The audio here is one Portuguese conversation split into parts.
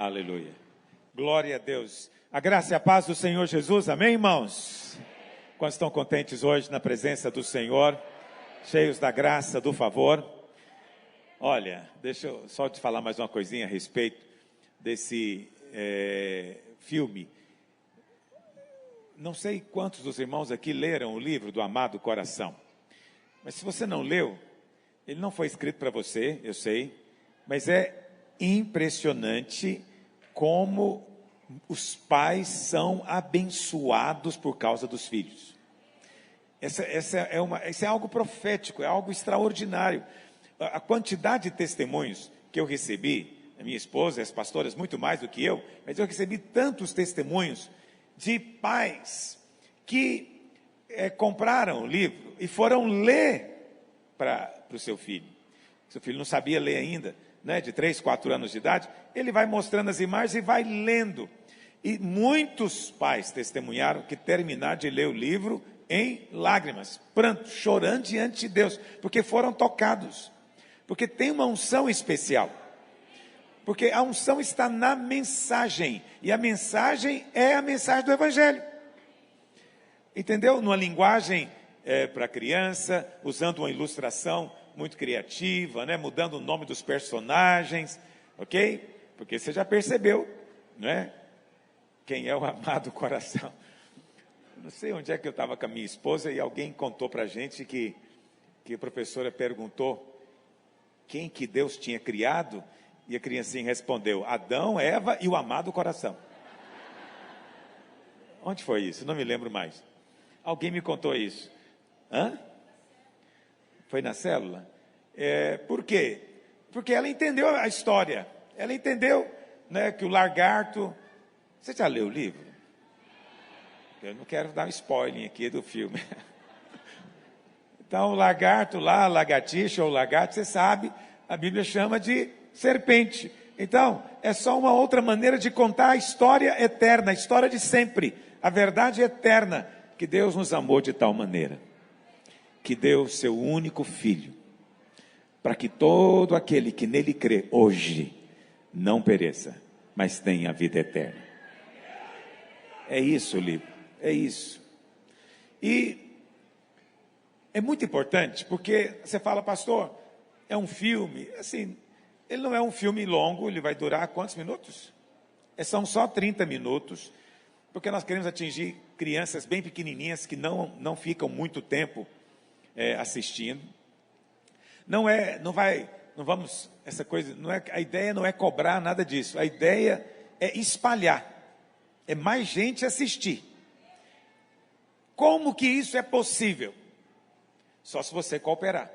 Aleluia. Glória a Deus. A graça e a paz do Senhor Jesus. Amém, irmãos? Quantos estão contentes hoje na presença do Senhor? Cheios da graça, do favor? Olha, deixa eu só te falar mais uma coisinha a respeito desse filme. Não sei quantos dos irmãos aqui leram o livro do Amado Coração. Mas se você não leu, ele não foi escrito para você, eu sei. Mas é impressionante como os pais são abençoados por causa dos filhos. Isso é algo profético, é algo extraordinário. A quantidade de testemunhos que eu recebi, a minha esposa e as pastoras, muito mais do que eu, mas eu recebi tantos testemunhos de pais que compraram o livro e foram ler para o seu filho. Seu filho não sabia ler ainda, né, de 3, 4 anos de idade, ele vai mostrando as imagens e vai lendo. E muitos pais testemunharam que terminaram de ler o livro em lágrimas, pranto, chorando diante de Deus, porque foram tocados, porque tem uma unção especial, porque a unção está na mensagem, e a mensagem é a mensagem do Evangelho, entendeu? Numa linguagem para criança, usando uma ilustração muito criativa, né? Mudando o nome dos personagens, ok? Porque você já percebeu, não é? Quem é o Amado Coração. Não sei onde é que eu estava com a minha esposa e alguém contou para a gente que a professora perguntou quem que Deus tinha criado, e a criancinha respondeu: Adão, Eva e o Amado Coração. Onde foi isso? Não me lembro mais. Alguém me contou isso. Hã? Foi na célula? Por quê? Porque ela entendeu a história. Ela entendeu, né, que o lagarto... Você já leu o livro? Eu não quero dar um spoiler aqui do filme. Então, o lagarto lá, a lagartixa ou lagarto, você sabe, a Bíblia chama de serpente. Então, é só uma outra maneira de contar a história eterna, a história de sempre, a verdade eterna, que Deus nos amou de tal maneira, que deu seu único Filho, para que todo aquele que nele crê hoje não pereça, mas tenha a vida eterna. É isso, livro, é isso. E é muito importante, porque você fala, pastor, é um filme, assim, ele não é um filme longo, ele vai durar quantos minutos? São só 30 minutos, porque nós queremos atingir crianças bem pequenininhas, que não ficam muito tempo assistindo. Essa coisa, a ideia não é cobrar nada disso, a ideia é espalhar, é mais gente assistir. Como que isso é possível? Só se você cooperar.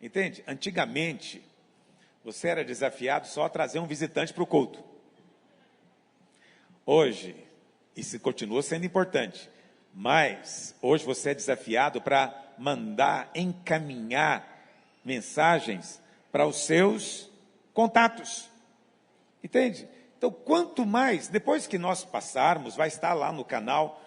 Entende? Antigamente, você era desafiado só a trazer um visitante para o culto. Hoje, isso continua sendo importante, mas hoje você é desafiado para mandar, encaminhar mensagens para os seus contatos. Entende? Então, quanto mais, depois que nós passarmos, vai estar lá no canal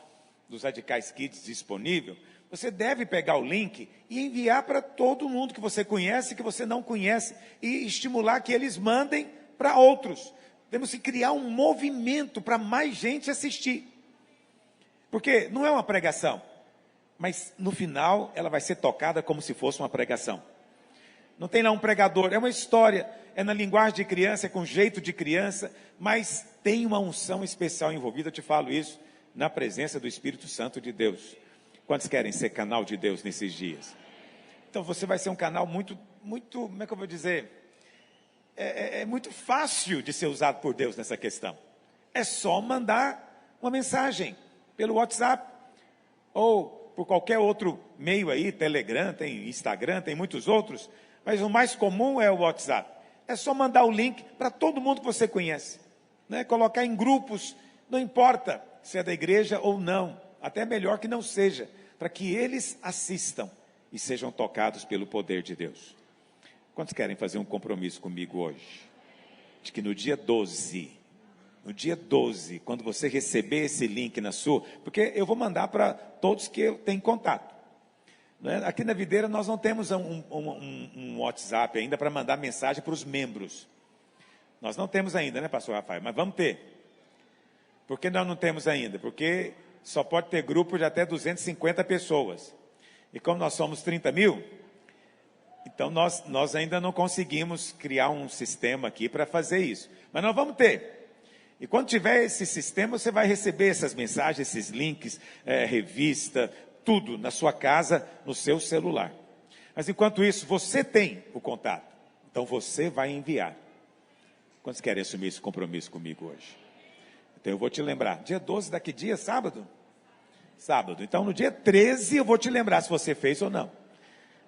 dos Radicais Kids disponível, você deve pegar o link e enviar para todo mundo que você conhece, que você não conhece, e estimular que eles mandem para outros. Temos que criar um movimento para mais gente assistir. Porque não é uma pregação, mas no final ela vai ser tocada como se fosse uma pregação. Não tem lá um pregador, é uma história, é na linguagem de criança, é com jeito de criança, mas tem uma unção especial envolvida, eu te falo isso, na presença do Espírito Santo de Deus. Quantos querem ser canal de Deus nesses dias? Então você vai ser um canal muito, como é que eu vou dizer? É muito fácil de ser usado por Deus nessa questão. É só mandar uma mensagem pelo WhatsApp, ou por qualquer outro meio aí, Telegram, tem Instagram, tem muitos outros, mas o mais comum é o WhatsApp. É só mandar o link para todo mundo que você conhece, né? Colocar em grupos, não importa se é da igreja ou não, até melhor que não seja, para que eles assistam e sejam tocados pelo poder de Deus. Quantos querem fazer um compromisso comigo hoje? De que no dia 12, quando você receber esse link na sua, porque eu vou mandar para todos que eu tenho contato. Né? Aqui na Videira nós não temos um WhatsApp ainda para mandar mensagem para os membros. Nós não temos ainda, né, pastor Rafael? Mas vamos ter. Por que nós não temos ainda? Porque só pode ter grupo de até 250 pessoas. E como nós somos 30 mil, então nós ainda não conseguimos criar um sistema aqui para fazer isso. Mas nós vamos ter. E quando tiver esse sistema, você vai receber essas mensagens, esses links, revista, tudo na sua casa, no seu celular. Mas enquanto isso, você tem o contato. Então você vai enviar. Quantos querem assumir esse compromisso comigo hoje? Então eu vou te lembrar. Dia 12, daqui dia, sábado? Sábado. Então no dia 13 eu vou te lembrar se você fez ou não.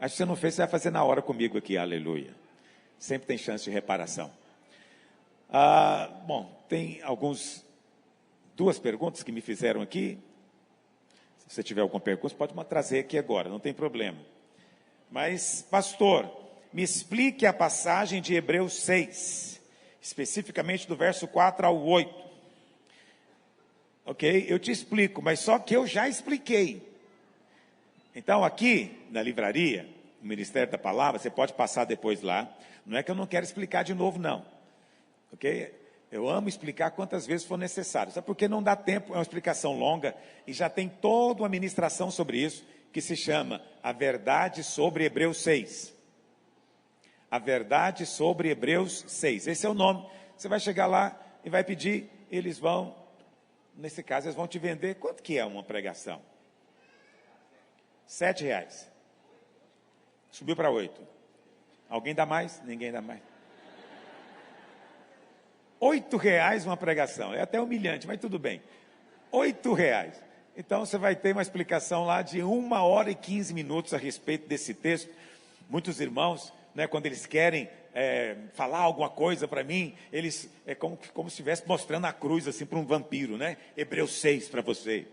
Acho que você não fez, você vai fazer na hora comigo aqui, aleluia. Sempre tem chance de reparação. Bom, tem duas perguntas que me fizeram aqui. Se você tiver alguma pergunta, pode trazer aqui agora, não tem problema. Mas, pastor, me explique a passagem de Hebreus 6, especificamente do verso 4 ao 8. Ok? Eu te explico, mas só que eu já expliquei. Então, aqui na livraria, no Ministério da Palavra, você pode passar depois lá. Não é que eu não quero explicar de novo, não. Ok? Eu amo explicar quantas vezes for necessário. Sabe por que não dá tempo? É uma explicação longa e já tem toda uma ministração sobre isso, que se chama A Verdade sobre Hebreus 6. A Verdade sobre Hebreus 6. Esse é o nome. Você vai chegar lá e vai pedir, eles vão, nesse caso, eles vão te vender. Quanto que é uma pregação? R$7. Subiu para 8. Alguém dá mais? Ninguém dá mais. R$8 uma pregação. É até humilhante, mas tudo bem. R$8. Então você vai ter uma explicação lá de 1 hora e 15 minutos a respeito desse texto. Muitos irmãos, né, quando eles querem falar alguma coisa para mim, eles como se estivesse mostrando a cruz assim para um vampiro, né? Hebreus 6 para você.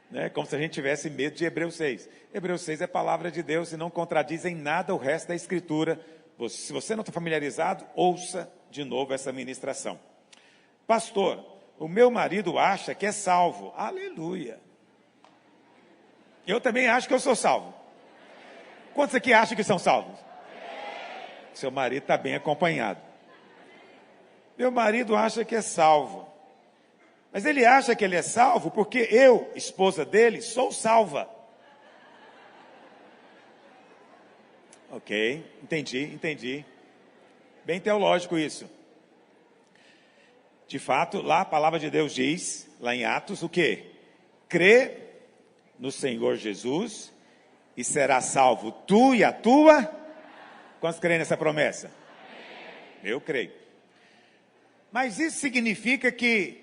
Né? Como se a gente tivesse medo de Hebreus 6. Hebreus 6 é palavra de Deus e não contradiz em nada o resto da Escritura. Se você não está familiarizado, ouça de novo essa ministração. Pastor, o meu marido acha que é salvo. Aleluia. Eu também acho que eu sou salvo. Quantos aqui acham que são salvos? Seu marido está bem acompanhado. Meu marido acha que é salvo. Mas ele acha que ele é salvo porque eu, esposa dele, sou salva. Ok, entendi. Bem teológico isso. De fato, lá a palavra de Deus diz, lá em Atos, o quê? Crê no Senhor Jesus e será salvo tu e a tua. Quantos creem nessa promessa? Eu creio. Mas isso significa que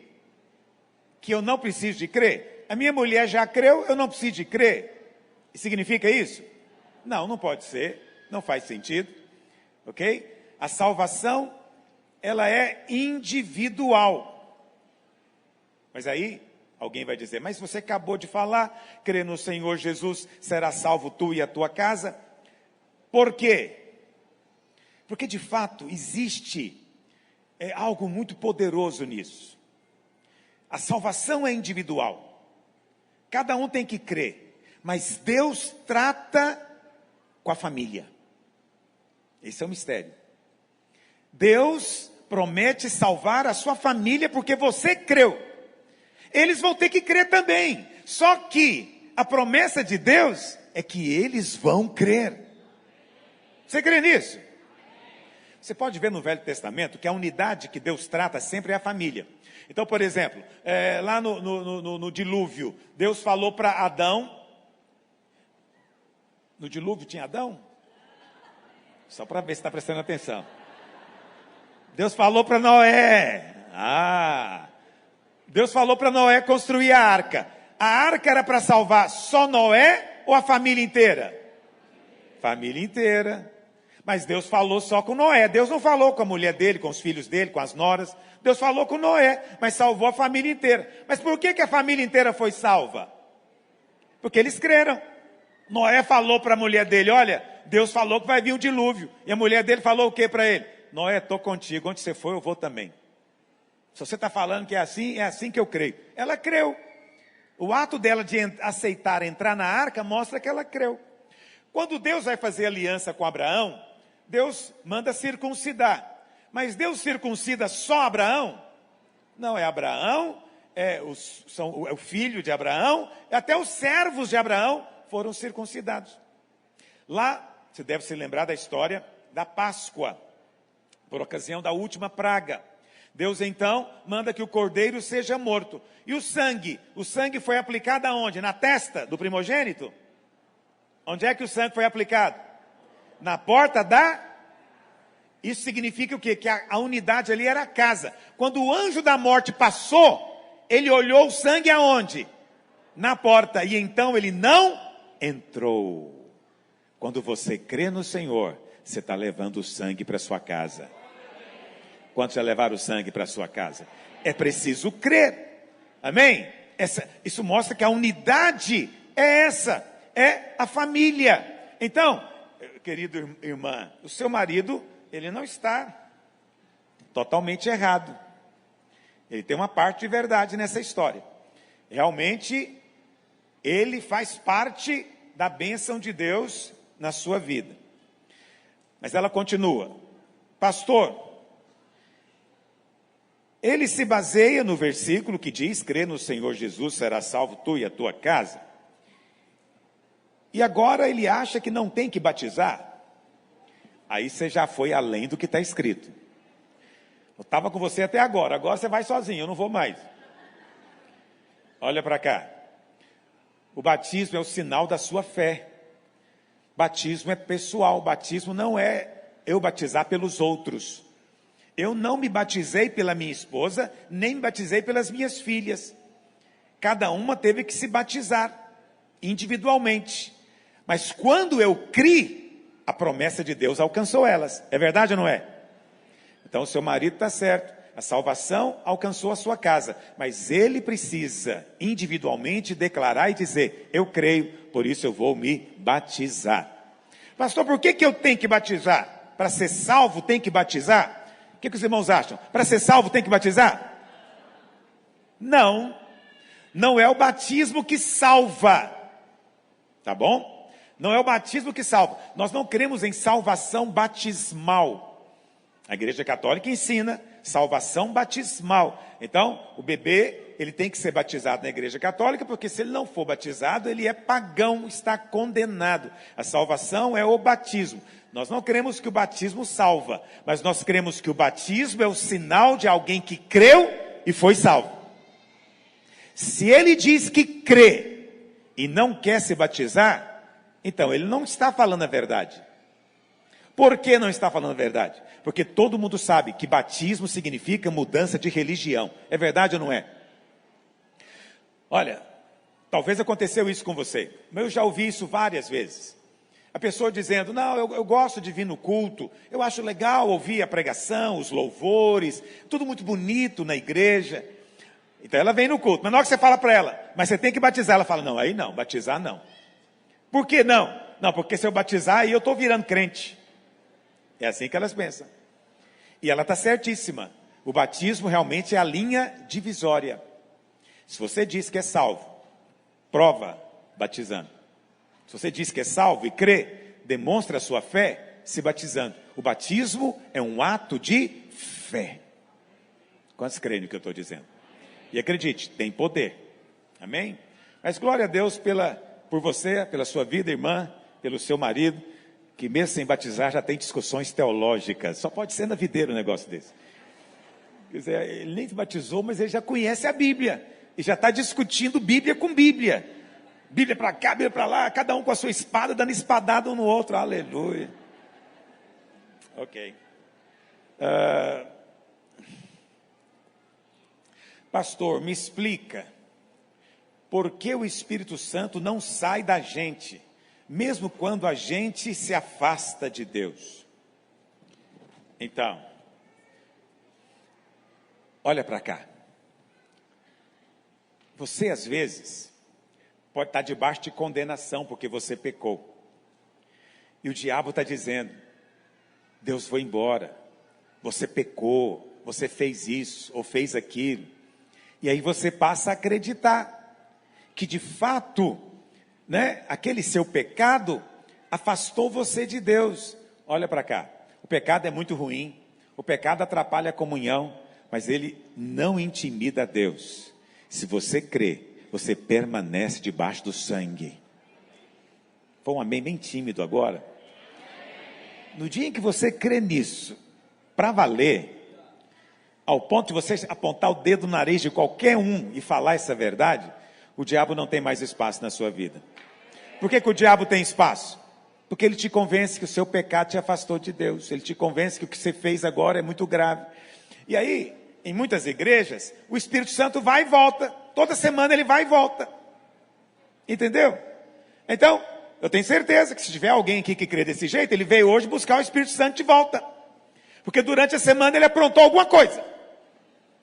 eu não preciso de crer? A minha mulher já creu, eu não preciso de crer? Significa isso? Não, não pode ser, não faz sentido, ok? A salvação, ela é individual. Mas aí, alguém vai dizer, mas você acabou de falar, crer no Senhor Jesus, será salvo tu e a tua casa. Por quê? Porque de fato existe algo muito poderoso nisso. A salvação é individual. Cada um tem que crer. Mas Deus trata com a família. Esse é o mistério. Deus promete salvar a sua família porque você creu. Eles vão ter que crer também. Só que a promessa de Deus é que eles vão crer. Você crê nisso? Você pode ver no Velho Testamento que a unidade que Deus trata sempre é a família. Então, por exemplo, lá no dilúvio, Deus falou para Adão. No dilúvio tinha Adão? Só para ver se está prestando atenção. Deus falou para Noé. Deus falou para Noé construir a arca. A arca era para salvar só Noé ou a família inteira? Família inteira. Mas Deus falou só com Noé. Deus não falou com a mulher dele, com os filhos dele, com as noras. Deus falou com Noé, mas salvou a família inteira. Mas por que a família inteira foi salva? Porque eles creram. Noé falou para a mulher dele, olha, Deus falou que vai vir um dilúvio. E a mulher dele falou o que para ele? Noé, estou contigo, onde você for eu vou também. Se você está falando que é assim que eu creio. Ela creu. O ato dela de aceitar entrar na arca mostra que ela creu. Quando Deus vai fazer aliança com Abraão, Deus manda circuncidar. Mas Deus circuncida só Abraão? Não, é Abraão, é o filho de Abraão, até os servos de Abraão foram circuncidados. Lá, você deve se lembrar da história da Páscoa, por ocasião da última praga. Deus então manda que o cordeiro seja morto. E o sangue foi aplicado aonde? Na testa do primogênito? Onde é que o sangue foi aplicado? Na porta da... Isso significa o quê? Que a unidade ali era a casa. Quando o anjo da morte passou, ele olhou o sangue aonde? Na porta. E então ele não entrou. Quando você crê no Senhor, você está levando o sangue para sua casa. Quantos já levaram o sangue para sua casa? É preciso crer. Amém? Isso mostra que a unidade é essa. É a família. Então, querido irmã, o seu marido, ele não está totalmente errado. Ele tem uma parte de verdade nessa história. Realmente, ele faz parte da bênção de Deus na sua vida. Mas ela continua. Pastor, ele se baseia no versículo que diz, crê no Senhor Jesus, será salvo tu e a tua casa. E agora ele acha que não tem que batizar. Aí você já foi além do que está escrito. Eu estava com você até agora você vai sozinho, eu não vou mais. Olha para cá. O batismo é o sinal da sua fé. Batismo é pessoal, batismo não é eu batizar pelos outros. Eu não me batizei pela minha esposa, nem me batizei pelas minhas filhas. Cada uma teve que se batizar, individualmente. Mas quando eu criei, a promessa de Deus alcançou elas. É verdade ou não é? Então o seu marido está certo. A salvação alcançou a sua casa. Mas ele precisa, individualmente, declarar e dizer, eu creio, por isso eu vou me batizar. Pastor, por que eu tenho que batizar? Para ser salvo tem que batizar? O que os irmãos acham? Para ser salvo tem que batizar? Não. Não é o batismo que salva. Tá bom? Não é o batismo que salva. Nós não cremos em salvação batismal. A Igreja Católica ensina salvação batismal. Então, o bebê, ele tem que ser batizado na Igreja Católica, porque se ele não for batizado, ele é pagão, está condenado. A salvação é o batismo. Nós não cremos que o batismo salva, mas nós cremos que o batismo é o sinal de alguém que creu e foi salvo. Se ele diz que crê e não quer se batizar, então ele não está falando a verdade. Por que não está falando a verdade? Porque todo mundo sabe que batismo significa mudança de religião. É verdade ou não é? Olha, talvez aconteceu isso com você, mas eu já ouvi isso várias vezes. A pessoa dizendo, não, eu gosto de vir no culto, eu acho legal ouvir a pregação, os louvores, tudo muito bonito na igreja. Então ela vem no culto, mas na hora que você fala para ela, mas você tem que batizar, ela fala, não, aí não, batizar não. Por que não? Não, porque se eu batizar, aí eu estou virando crente. É assim que elas pensam. E ela está certíssima. O batismo realmente é a linha divisória. Se você diz que é salvo, prova batizando. Se você diz que é salvo e crê, demonstra a sua fé se batizando. O batismo é um ato de fé. Quantos creem no que eu estou dizendo? E acredite, tem poder. Amém? Mas glória a Deus por você, pela sua vida, irmã, pelo seu marido, que mesmo sem batizar já tem discussões teológicas. Só pode ser na videira um negócio desse. Quer dizer, ele nem se batizou, mas ele já conhece a Bíblia. E já está discutindo Bíblia com Bíblia. Bíblia para cá, Bíblia para lá, cada um com a sua espada, dando espadada um no outro. Aleluia. Ok. Pastor, me explica. Por que o Espírito Santo não sai da gente, mesmo quando a gente se afasta de Deus? Então, olha para cá. Você, às vezes, pode estar debaixo de condenação porque você pecou. E o diabo está dizendo, Deus foi embora, você pecou, você fez isso ou fez aquilo. E aí você passa a acreditar que de fato, né, aquele seu pecado afastou você de Deus. Olha para cá, o pecado é muito ruim, O pecado atrapalha a comunhão, mas ele não intimida a Deus. Se você crê, você permanece debaixo do sangue. Foi um amém bem tímido agora. No dia em que você crê nisso, para valer, ao ponto de você apontar o dedo no nariz de qualquer um e falar essa verdade, o diabo não tem mais espaço na sua vida. Por que o diabo tem espaço? Porque ele te convence que o seu pecado te afastou de Deus. Ele te convence que o que você fez agora é muito grave. E aí, em muitas igrejas, o Espírito Santo vai e volta. Toda semana ele vai e volta. Entendeu? Então, eu tenho certeza que se tiver alguém aqui que crê desse jeito, ele veio hoje buscar o Espírito Santo de volta. Porque durante a semana ele aprontou alguma coisa.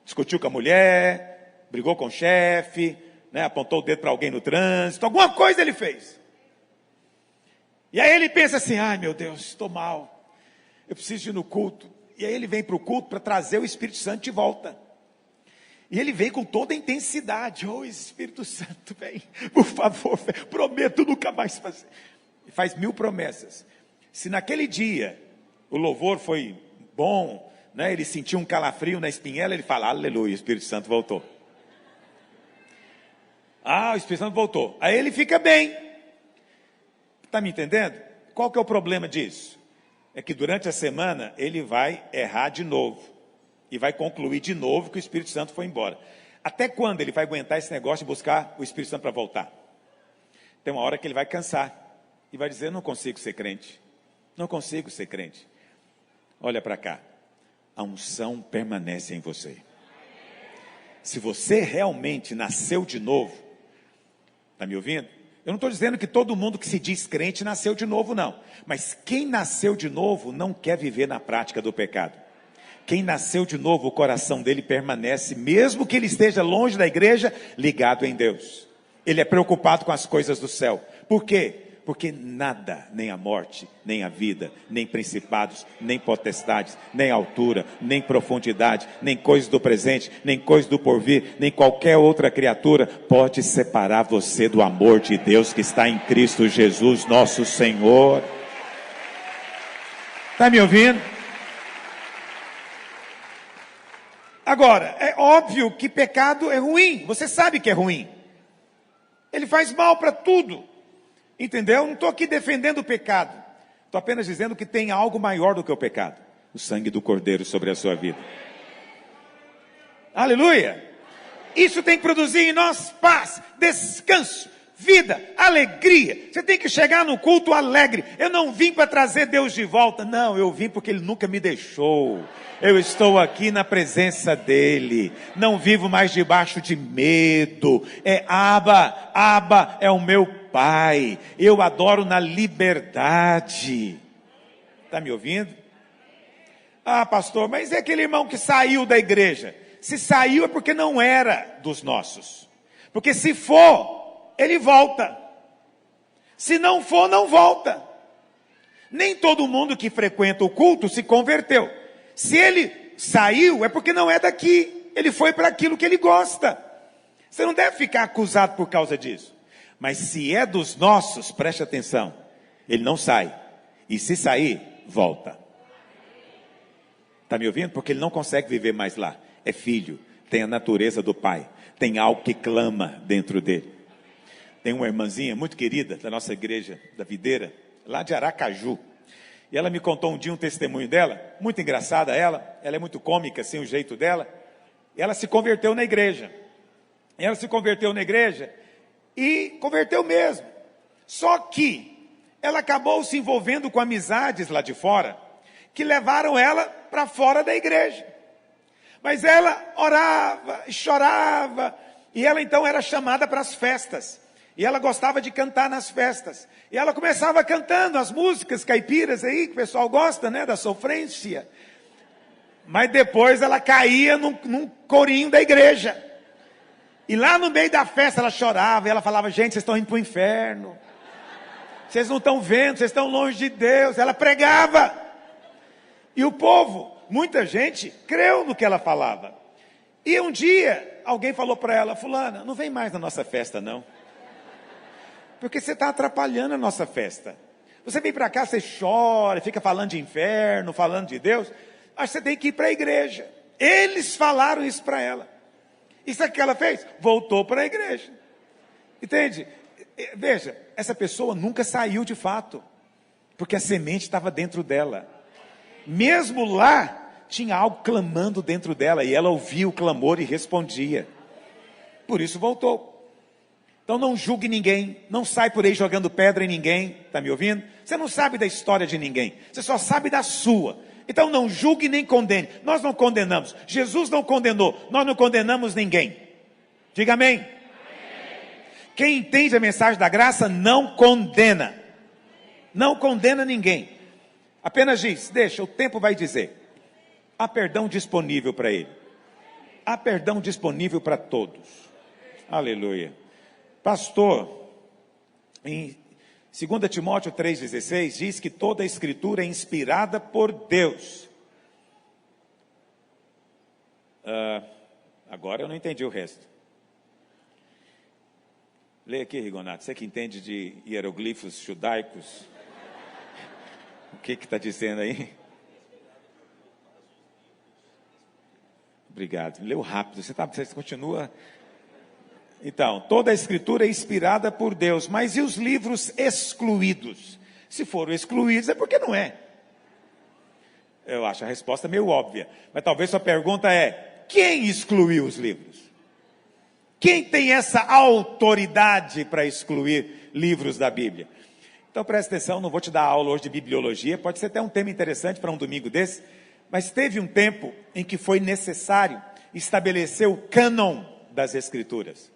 Discutiu com a mulher, brigou com o chefe, né, apontou o dedo para alguém no trânsito, alguma coisa ele fez. E aí ele pensa assim, ai meu Deus, estou mal, eu preciso ir no culto. E aí ele vem para o culto para trazer o Espírito Santo de volta. E ele vem com toda a intensidade, Espírito Santo, vem, por favor, vem, prometo nunca mais fazer. E faz 1000 promessas. Se naquele dia o louvor foi bom, né, ele sentiu um calafrio na espinhela, ele fala, aleluia, o Espírito Santo voltou. O Espírito Santo voltou. Aí ele fica bem. Está me entendendo? Qual que é o problema disso? É que durante a semana ele vai errar de novo. E vai concluir de novo que o Espírito Santo foi embora. Até quando ele vai aguentar esse negócio de buscar o Espírito Santo para voltar? Tem uma hora que ele vai cansar. E vai dizer, não consigo ser crente. Não consigo ser crente. Olha para cá. A unção permanece em você. Se você realmente nasceu de novo, está me ouvindo? Eu não estou dizendo que todo mundo que se diz crente nasceu de novo, não. Mas quem nasceu de novo não quer viver na prática do pecado. Quem nasceu de novo, o coração dele permanece, mesmo que ele esteja longe da igreja, ligado em Deus. Ele é preocupado com as coisas do céu. Por quê? Porque nada, nem a morte, nem a vida, nem principados, nem potestades, nem altura, nem profundidade, nem coisas do presente, nem coisas do porvir, nem qualquer outra criatura pode separar você do amor de Deus que está em Cristo Jesus, nosso Senhor. Está me ouvindo? Agora, é óbvio que pecado é ruim. Você sabe que é ruim. Ele faz mal para tudo. Entendeu? Não estou aqui defendendo o pecado. Estou apenas dizendo que tem algo maior do que o pecado. O sangue do Cordeiro sobre a sua vida. Aleluia! Isso tem que produzir em nós paz, descanso, vida, alegria. Você tem que chegar no culto alegre. Eu não vim para trazer Deus de volta. Não, eu vim porque Ele nunca me deixou. Eu estou aqui na presença dEle. Não vivo mais debaixo de medo. Abba é o meu Pai. Eu adoro na liberdade. Está me ouvindo? Pastor, mas é aquele irmão que saiu da igreja. Se saiu é porque não era dos nossos. Porque se for, ele volta. Se não for, não volta. Nem todo mundo que frequenta o culto se converteu. Se ele saiu, é porque não é daqui. Ele foi para aquilo que ele gosta. Você não deve ficar acusado por causa disso. Mas se é dos nossos, preste atenção. Ele não sai. E se sair, volta. Está me ouvindo? Porque ele não consegue viver mais lá. É filho, tem a natureza do pai. Tem algo que clama dentro dele. Tem uma irmãzinha muito querida da nossa igreja, da Videira, lá de Aracaju. E ela me contou um dia um testemunho dela, muito engraçada ela é muito cômica assim o jeito dela. E ela se converteu na igreja. E converteu mesmo. Só que ela acabou se envolvendo com amizades lá de fora, que levaram ela para fora da igreja. Mas ela orava, chorava, e ela então era chamada para as festas. E ela gostava de cantar nas festas. E ela começava cantando as músicas caipiras aí, que o pessoal gosta, né, da sofrência. Mas depois ela caía num corinho da igreja. E lá no meio da festa ela chorava, e ela falava, gente, vocês estão indo para o inferno. Vocês não estão vendo, vocês estão longe de Deus. Ela pregava. E o povo, muita gente, creu no que ela falava. E um dia, alguém falou para ela, fulana, não vem mais na nossa festa não. Porque você está atrapalhando a nossa festa. Você vem para cá, você chora, fica falando de inferno, falando de Deus. Acho que você tem que ir para a igreja. Eles falaram isso para ela. E sabe o que ela fez? Voltou para a igreja. Entende? Veja, essa pessoa nunca saiu de fato, porque a semente estava dentro dela. Mesmo lá, tinha algo clamando dentro dela, e ela ouvia o clamor e respondia. Por isso voltou. Então não julgue ninguém, não sai por aí jogando pedra em ninguém, está me ouvindo? Você não sabe da história de ninguém, você só sabe da sua. Então não julgue nem condene. Nós não condenamos, Jesus não condenou, nós não condenamos ninguém. Diga amém. Amém. Quem entende a mensagem da graça não condena. Não condena ninguém. Apenas diz, deixa, o tempo vai dizer. Há perdão disponível para ele. Há perdão disponível para todos. Aleluia. Pastor, em 2 Timóteo 3,16 diz que toda a escritura é inspirada por Deus. Agora eu não entendi o resto. Leia aqui, Rigonato, você que entende de hieroglifos judaicos. O que está dizendo aí? Obrigado, leu rápido, você continua. Então, toda a escritura é inspirada por Deus, mas e os livros excluídos? Se foram excluídos é porque não é. Eu acho a resposta meio óbvia, mas talvez sua pergunta é, quem excluiu os livros? Quem tem essa autoridade para excluir livros da Bíblia? Então presta atenção, não vou te dar aula hoje de bibliologia, pode ser até um tema interessante para um domingo desse, mas teve um tempo em que foi necessário estabelecer o cânon das Escrituras.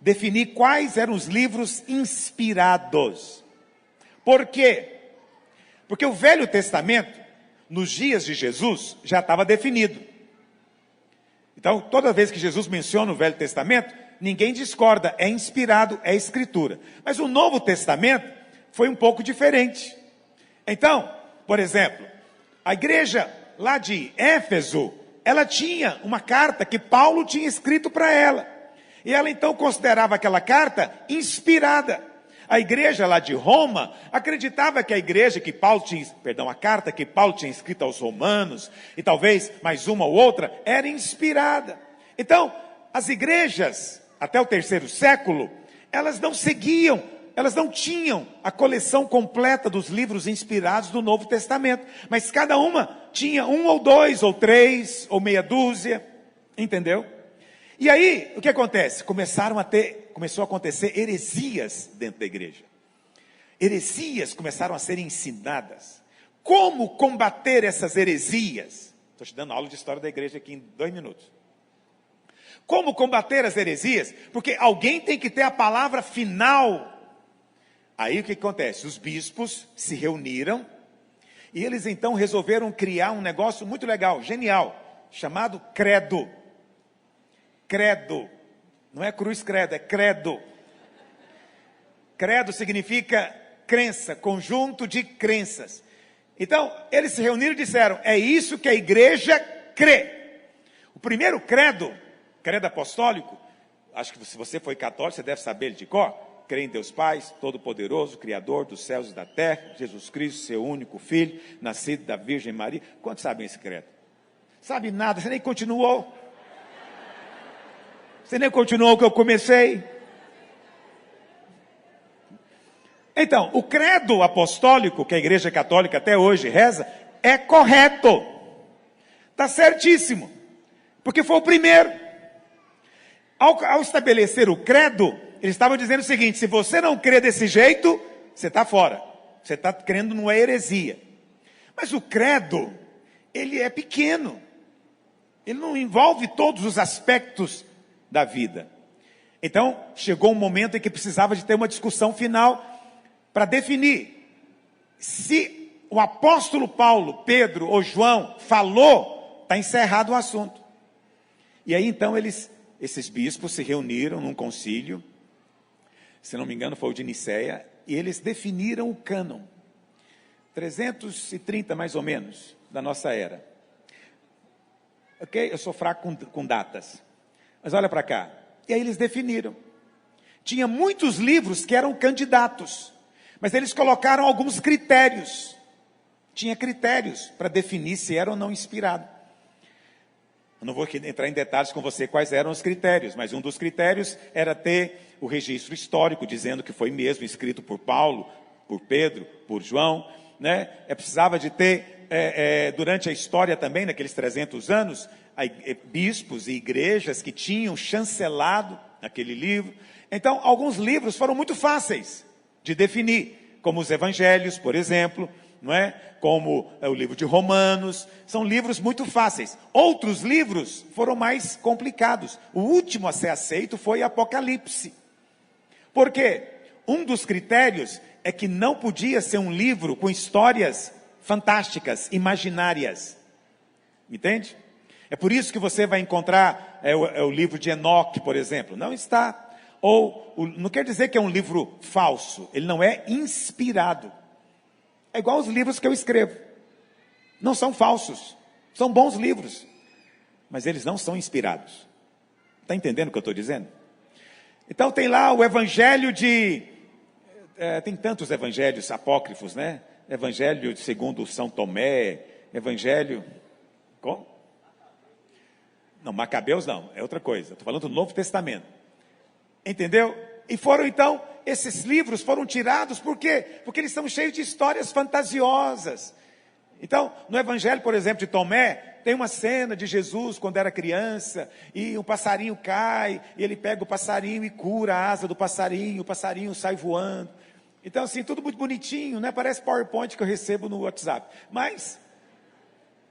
Definir quais eram os livros inspirados. Por quê? Porque o Velho Testamento, nos dias de Jesus, já estava definido. Então, toda vez que Jesus menciona o Velho Testamento, ninguém discorda, é inspirado, é Escritura. Mas o Novo Testamento foi um pouco diferente. Então, por exemplo, a igreja lá de Éfeso, ela tinha uma carta que Paulo tinha escrito para ela. E ela então considerava aquela carta inspirada. A igreja lá de Roma acreditava que a carta que Paulo tinha escrito aos romanos, e talvez mais uma ou outra, era inspirada. Então, as igrejas, até o 3º século, elas não tinham a coleção completa dos livros inspirados do Novo Testamento, mas cada uma tinha 1 ou 2 ou 3 ou meia dúzia, entendeu? E aí, o que acontece? Começou a acontecer heresias dentro da igreja. Heresias começaram a ser ensinadas. Como combater essas heresias? Estou te dando aula de história da igreja aqui em 2 minutos. Como combater as heresias? Porque alguém tem que ter a palavra final. Aí o que acontece? Os bispos se reuniram e eles então resolveram criar um negócio muito legal, genial, chamado credo. Credo, não é cruz credo, é credo. Credo significa crença, conjunto de crenças. Então, eles se reuniram e disseram, é isso que a igreja crê. O primeiro credo apostólico, acho que se você foi católico, você deve saber ele de cor. Crê em Deus Pai, Todo-Poderoso, Criador dos céus e da terra, Jesus Cristo, seu único Filho, nascido da Virgem Maria. Quantos sabem esse credo? Sabe nada, você nem continuou. Você nem continuou o que eu comecei. Então, o credo apostólico, que a igreja católica até hoje reza, é correto. Está certíssimo. Porque foi o primeiro. Ao estabelecer o credo, eles estavam dizendo o seguinte, se você não crê desse jeito, você está fora. Você está crendo numa heresia. Mas o credo, ele é pequeno. Ele não envolve todos os aspectos da vida. Então, chegou um momento em que precisava de ter uma discussão final para definir se o apóstolo Paulo, Pedro ou João falou, está encerrado o assunto. E aí então esses bispos se reuniram num concílio, se não me engano foi o de Niceia, e eles definiram o cânon, 330 mais ou menos, da nossa era. Ok? Eu sou fraco com datas. Mas olha para cá. E aí eles definiram. Tinha muitos livros que eram candidatos. Mas eles colocaram alguns critérios. tinha critérios para definir se era ou não inspirado. Eu não vou aqui entrar em detalhes com você quais eram os critérios, mas um dos critérios era ter o registro histórico, dizendo que foi mesmo escrito por Paulo, por Pedro, por João, né? Precisava de ter, durante a história também, naqueles 300 anos, bispos e igrejas que tinham chancelado aquele livro. Então, alguns livros foram muito fáceis de definir, como os evangelhos, por exemplo, não é? Como o livro de Romanos, são livros muito fáceis. Outros livros foram mais complicados. O último a ser aceito foi Apocalipse. Por quê? Um dos critérios é que não podia ser um livro com histórias fantásticas, imaginárias. Entende? É por isso que você vai encontrar o livro de Enoque, por exemplo. Não está. Não quer dizer que é um livro falso. Ele não é inspirado. É igual aos livros que eu escrevo. Não são falsos. São bons livros. Mas eles não são inspirados. Está entendendo o que eu estou dizendo? Então tem lá o evangelho de... tem tantos evangelhos apócrifos, né? Evangelho segundo São Tomé, evangelho... Como? Não, Macabeus não, é outra coisa. Estou falando do Novo Testamento. Entendeu? E foram então, esses livros foram tirados, por quê? Porque eles são cheios de histórias fantasiosas. Então, no evangelho, por exemplo, de Tomé, tem uma cena de Jesus quando era criança, e um passarinho cai, e ele pega o passarinho e cura a asa do passarinho, o passarinho sai voando. Então, assim, tudo muito bonitinho, né? Parece PowerPoint que eu recebo no WhatsApp. Mas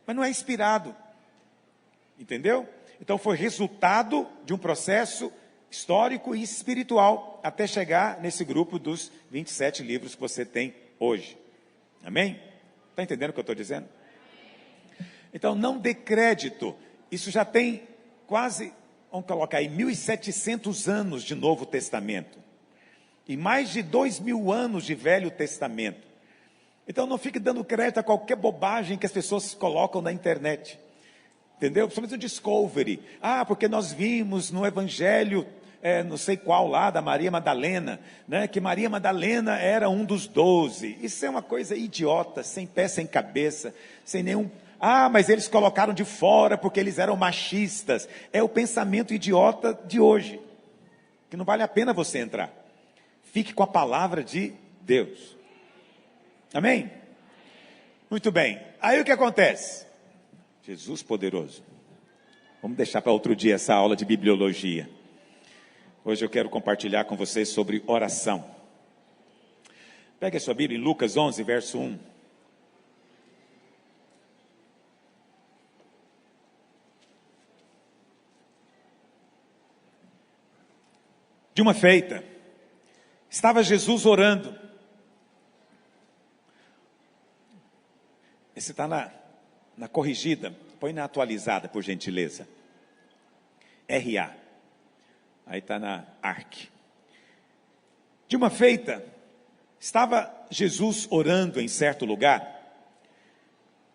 não é inspirado. Entendeu? Então, foi resultado de um processo histórico e espiritual, até chegar nesse grupo dos 27 livros que você tem hoje. Amém? Está entendendo o que eu estou dizendo? Então, não dê crédito. Isso já tem quase, vamos colocar aí, 1.700 anos de Novo Testamento. E mais de 2.000 anos de Velho Testamento. Então, não fique dando crédito a qualquer bobagem que as pessoas colocam na internet. Entendeu? Principalmente o Discovery. Porque nós vimos no Evangelho, não sei qual lá, da Maria Madalena, né, que Maria Madalena era um dos 12. Isso é uma coisa idiota, sem pé, sem cabeça, sem nenhum... mas eles colocaram de fora porque eles eram machistas. É o pensamento idiota de hoje, que não vale a pena você entrar. Fique com a palavra de Deus. Amém? Muito bem. Aí o que acontece? Jesus poderoso. Vamos deixar para outro dia essa aula de bibliologia. Hoje eu quero compartilhar com vocês sobre oração. Pegue a sua Bíblia em Lucas 11, verso 1. De uma feita, estava Jesus orando. Esse está na corrigida, põe na atualizada, por gentileza. RA. Aí está na ARC. De uma feita, estava Jesus orando em certo lugar.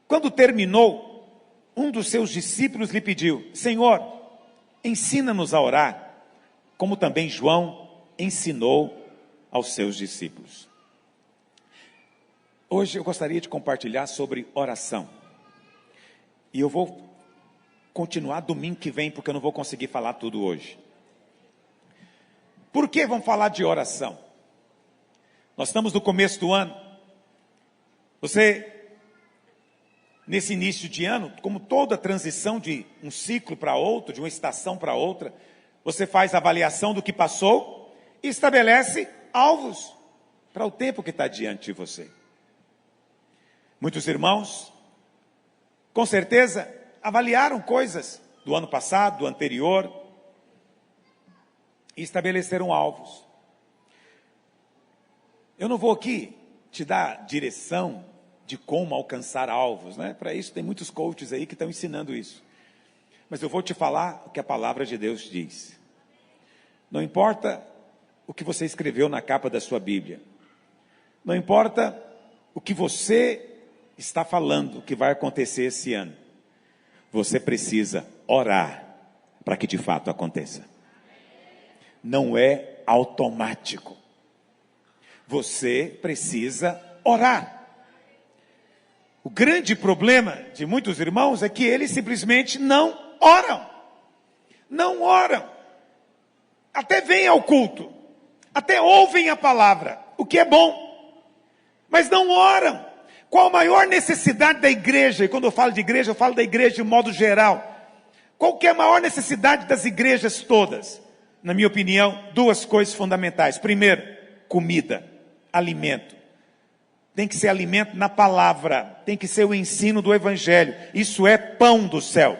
Quando terminou, um dos seus discípulos lhe pediu: Senhor, ensina-nos a orar, como também João ensinou aos seus discípulos. Hoje eu gostaria de compartilhar sobre oração. E eu vou continuar domingo que vem, porque eu não vou conseguir falar tudo hoje. Por que vamos falar de oração? Nós estamos no começo do ano. Você, nesse início de ano, como toda transição de um ciclo para outro, de uma estação para outra, você faz a avaliação do que passou e estabelece alvos para o tempo que está diante de você. Muitos irmãos, com certeza, avaliaram coisas do ano passado, do anterior, e estabeleceram alvos. Eu não vou aqui te dar direção de como alcançar alvos, né? Para isso tem muitos coaches aí que estão ensinando isso. Mas eu vou te falar o que a palavra de Deus diz. Não importa o que você escreveu na capa da sua Bíblia. Não importa o que você está falando que vai acontecer esse ano. Você precisa orar para que de fato aconteça. Não é automático. Você precisa orar. O grande problema de muitos irmãos é que eles simplesmente não oram. Não oram. Até vêm ao culto. Até ouvem a palavra, o que é bom. Mas não oram. Qual a maior necessidade da igreja? E quando eu falo de igreja, eu falo da igreja de modo geral. Qual que é a maior necessidade das igrejas todas? Na minha opinião, duas coisas fundamentais. Primeiro, comida, alimento. Tem que ser alimento na palavra, tem que ser o ensino do evangelho. Isso é pão do céu.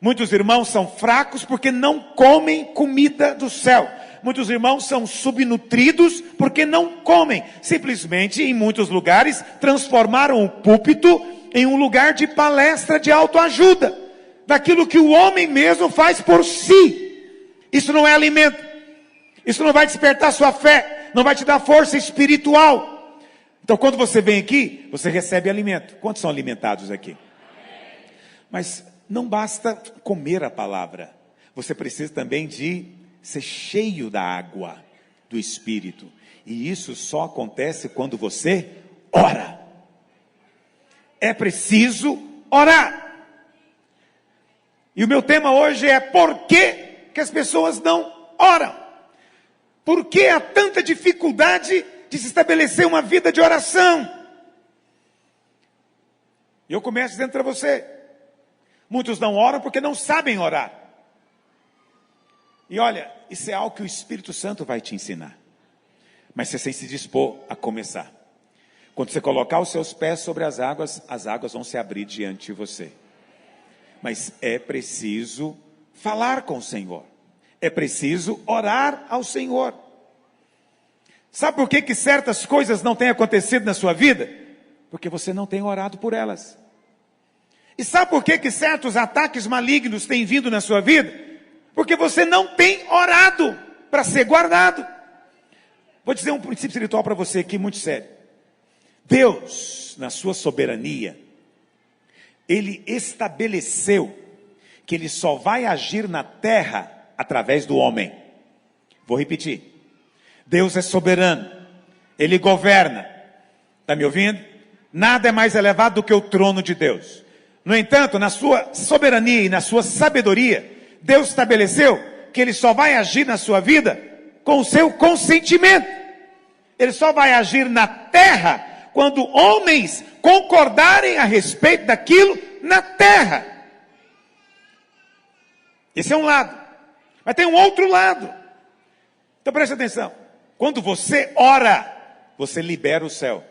Muitos irmãos são fracos porque não comem comida do céu. Muitos irmãos são subnutridos porque não comem. Simplesmente, em muitos lugares, transformaram o púlpito em um lugar de palestra de autoajuda. Daquilo que o homem mesmo faz por si. Isso não é alimento. Isso não vai despertar sua fé. Não vai te dar força espiritual. Então, quando você vem aqui, você recebe alimento. Quantos são alimentados aqui? Mas não basta comer a palavra. Você precisa também de ser cheio da água do Espírito. E isso só acontece quando você ora. É preciso orar. E o meu tema hoje é por que as pessoas não oram? Por que há tanta dificuldade de se estabelecer uma vida de oração? E eu começo dizendo para você, muitos não oram porque não sabem orar. E olha, isso é algo que o Espírito Santo vai te ensinar. Mas você tem que se dispor a começar. Quando você colocar os seus pés sobre as águas vão se abrir diante de você. Mas é preciso falar com o Senhor. É preciso orar ao Senhor. Sabe por que certas coisas não têm acontecido na sua vida? Porque você não tem orado por elas. E sabe por que certos ataques malignos têm vindo na sua vida? Porque você não tem orado para ser guardado. Vou dizer um princípio espiritual para você aqui, muito sério. Deus, na sua soberania, Ele estabeleceu que Ele só vai agir na terra através do homem. Vou repetir. Deus é soberano. Ele governa. Está me ouvindo? Nada é mais elevado do que o trono de Deus. No entanto, na sua soberania e na sua sabedoria, Deus estabeleceu que Ele só vai agir na sua vida com o seu consentimento. Ele só vai agir na terra quando homens concordarem a respeito daquilo na terra. Esse é um lado. Mas tem um outro lado. Então preste atenção. Quando você ora, você libera o céu.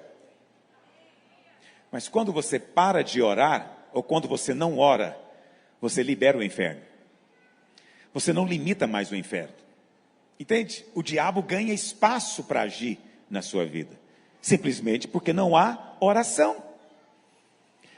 Mas quando você para de orar, ou quando você não ora, você libera o inferno. Você não limita mais o inferno. Entende? O diabo ganha espaço para agir na sua vida. Simplesmente porque não há oração.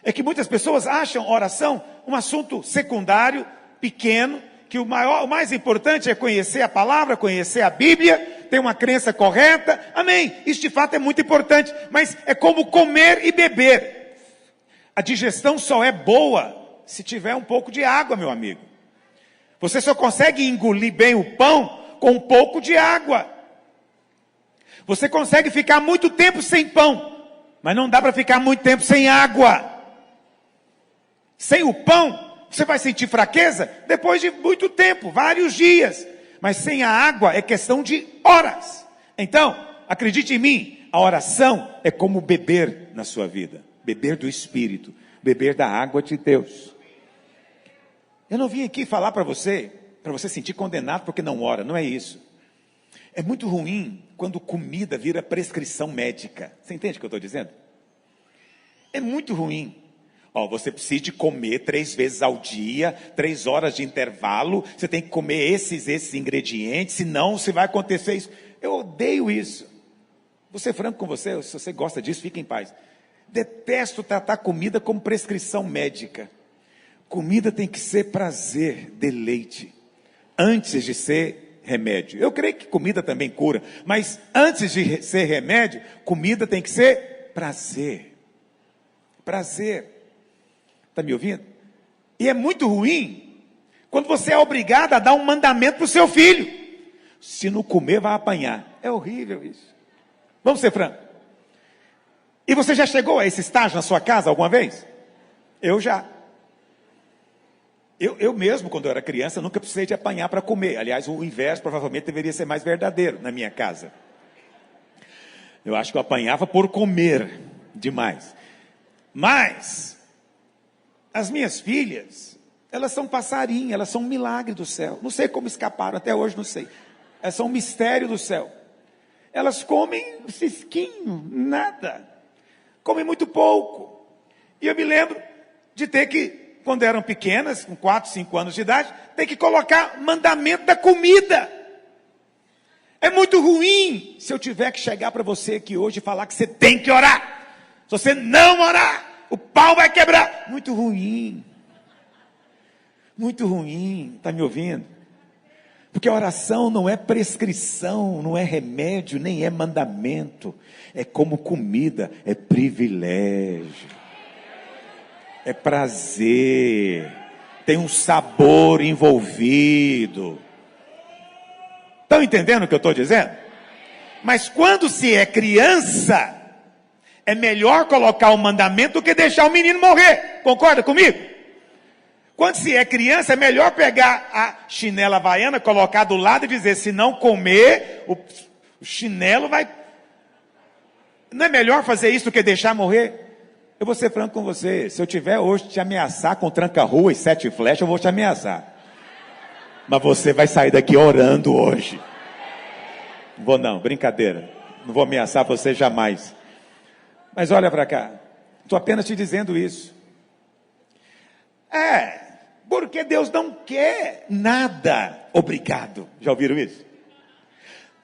É que muitas pessoas acham oração um assunto secundário, pequeno, que o mais importante é conhecer a palavra, conhecer a Bíblia, ter uma crença correta. Amém. Isso de fato é muito importante. Mas é como comer e beber. A digestão só é boa se tiver um pouco de água, meu amigo. Você só consegue engolir bem o pão com um pouco de água. Você consegue ficar muito tempo sem pão, mas não dá para ficar muito tempo sem água. Sem o pão, você vai sentir fraqueza depois de muito tempo, vários dias. Mas sem a água é questão de horas. Então, acredite em mim, a oração é como beber na sua vida. Beber do Espírito, beber da água de Deus. Eu não vim aqui falar para você sentir condenado porque não ora, não é isso. É muito ruim quando comida vira prescrição médica. Você entende o que eu estou dizendo? É muito ruim. Você precisa de comer 3 vezes ao dia, 3 horas de intervalo, você tem que comer esses ingredientes, senão se vai acontecer isso. Eu odeio isso. Vou ser franco com você, se você gosta disso, fique em paz. Detesto tratar comida como prescrição médica. Comida tem que ser prazer, deleite, antes de ser remédio. Eu creio que comida também cura, mas antes de ser remédio, comida tem que ser prazer. Prazer. Está me ouvindo? E é muito ruim quando você é obrigado a dar um mandamento para o seu filho. Se não comer, vai apanhar. É horrível isso. Vamos ser francos. E você já chegou a esse estágio na sua casa alguma vez? Eu já. Eu mesmo, quando eu era criança, nunca precisei de apanhar para comer. Aliás, o inverso provavelmente deveria ser mais verdadeiro na minha casa. Eu acho que eu apanhava por comer demais. Mas, as minhas filhas, elas são passarinho, elas são um milagre do céu. Não sei como escaparam, até hoje não sei. Elas são um mistério do céu. Elas comem cisquinho, nada. Comem muito pouco. E eu me lembro de ter que, quando eram pequenas, com 4, 5 anos de idade, ter que colocar mandamento da comida. É muito ruim se eu tiver que chegar para você aqui hoje e falar que você tem que orar. Se você não orar, o pau vai quebrar. Muito ruim. Muito ruim. Está me ouvindo? Porque a oração não é prescrição, não é remédio, nem é mandamento. É como comida, é privilégio. É prazer. Tem um sabor envolvido. Estão entendendo o que eu estou dizendo? Mas quando se é criança, é melhor colocar o mandamento do que deixar o menino morrer. Concorda comigo? Quando se é criança, é melhor pegar a chinela havaiana, colocar do lado e dizer, se não comer, o chinelo vai... Não é melhor fazer isso do que deixar morrer? Eu vou ser franco com você, se eu tiver hoje te ameaçar com tranca-rua e 7 flechas, eu vou te ameaçar. Mas você vai sair daqui orando hoje. Não vou não, brincadeira. Não vou ameaçar você jamais. Mas olha para cá. Estou apenas te dizendo isso. Porque Deus não quer nada obrigado. Já ouviram isso?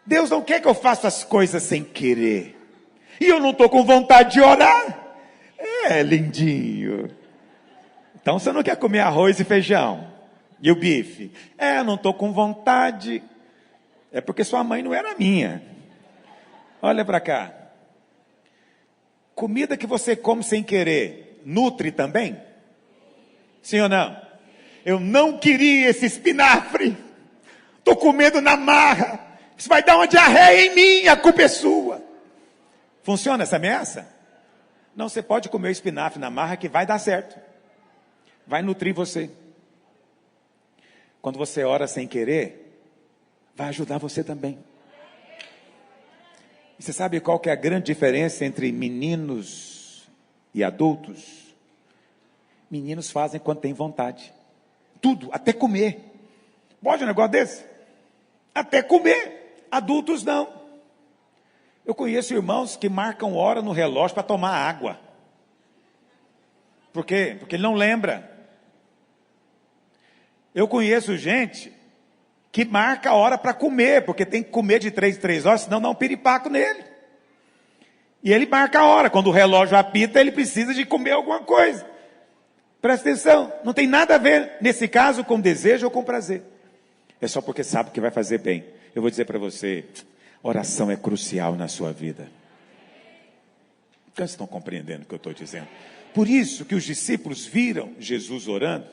Deus não quer que eu faça as coisas sem querer. E eu não estou com vontade de orar. Lindinho. Então você não quer comer arroz e feijão. E o bife? Não estou com vontade. É porque sua mãe não era minha. Olha para cá. Comida que você come sem querer, nutre também? Sim ou não? Eu não queria esse espinafre. Estou comendo na marra. Isso vai dar uma diarreia em mim, a culpa é sua. Funciona essa ameaça? Não, você pode comer o espinafre na marra que vai dar certo. Vai nutrir você. Quando você ora sem querer, vai ajudar você também. E você sabe qual que é a grande diferença entre meninos e adultos? Meninos fazem quando tem vontade. Tudo, até comer. Pode um negócio desse? Até comer. Adultos não. Eu conheço irmãos que marcam hora no relógio para tomar água. Por quê? Porque ele não lembra. Eu conheço gente que marca a hora para comer, porque tem que comer de 3 em 3 horas, senão dá um piripaco nele. E ele marca a hora. Quando o relógio apita, ele precisa de comer alguma coisa. Presta atenção, não tem nada a ver, nesse caso, com desejo ou com prazer. É só porque sabe que vai fazer bem. Eu vou dizer para você, oração é crucial na sua vida. Vocês estão compreendendo o que eu estou dizendo? Por isso que os discípulos viram Jesus orando,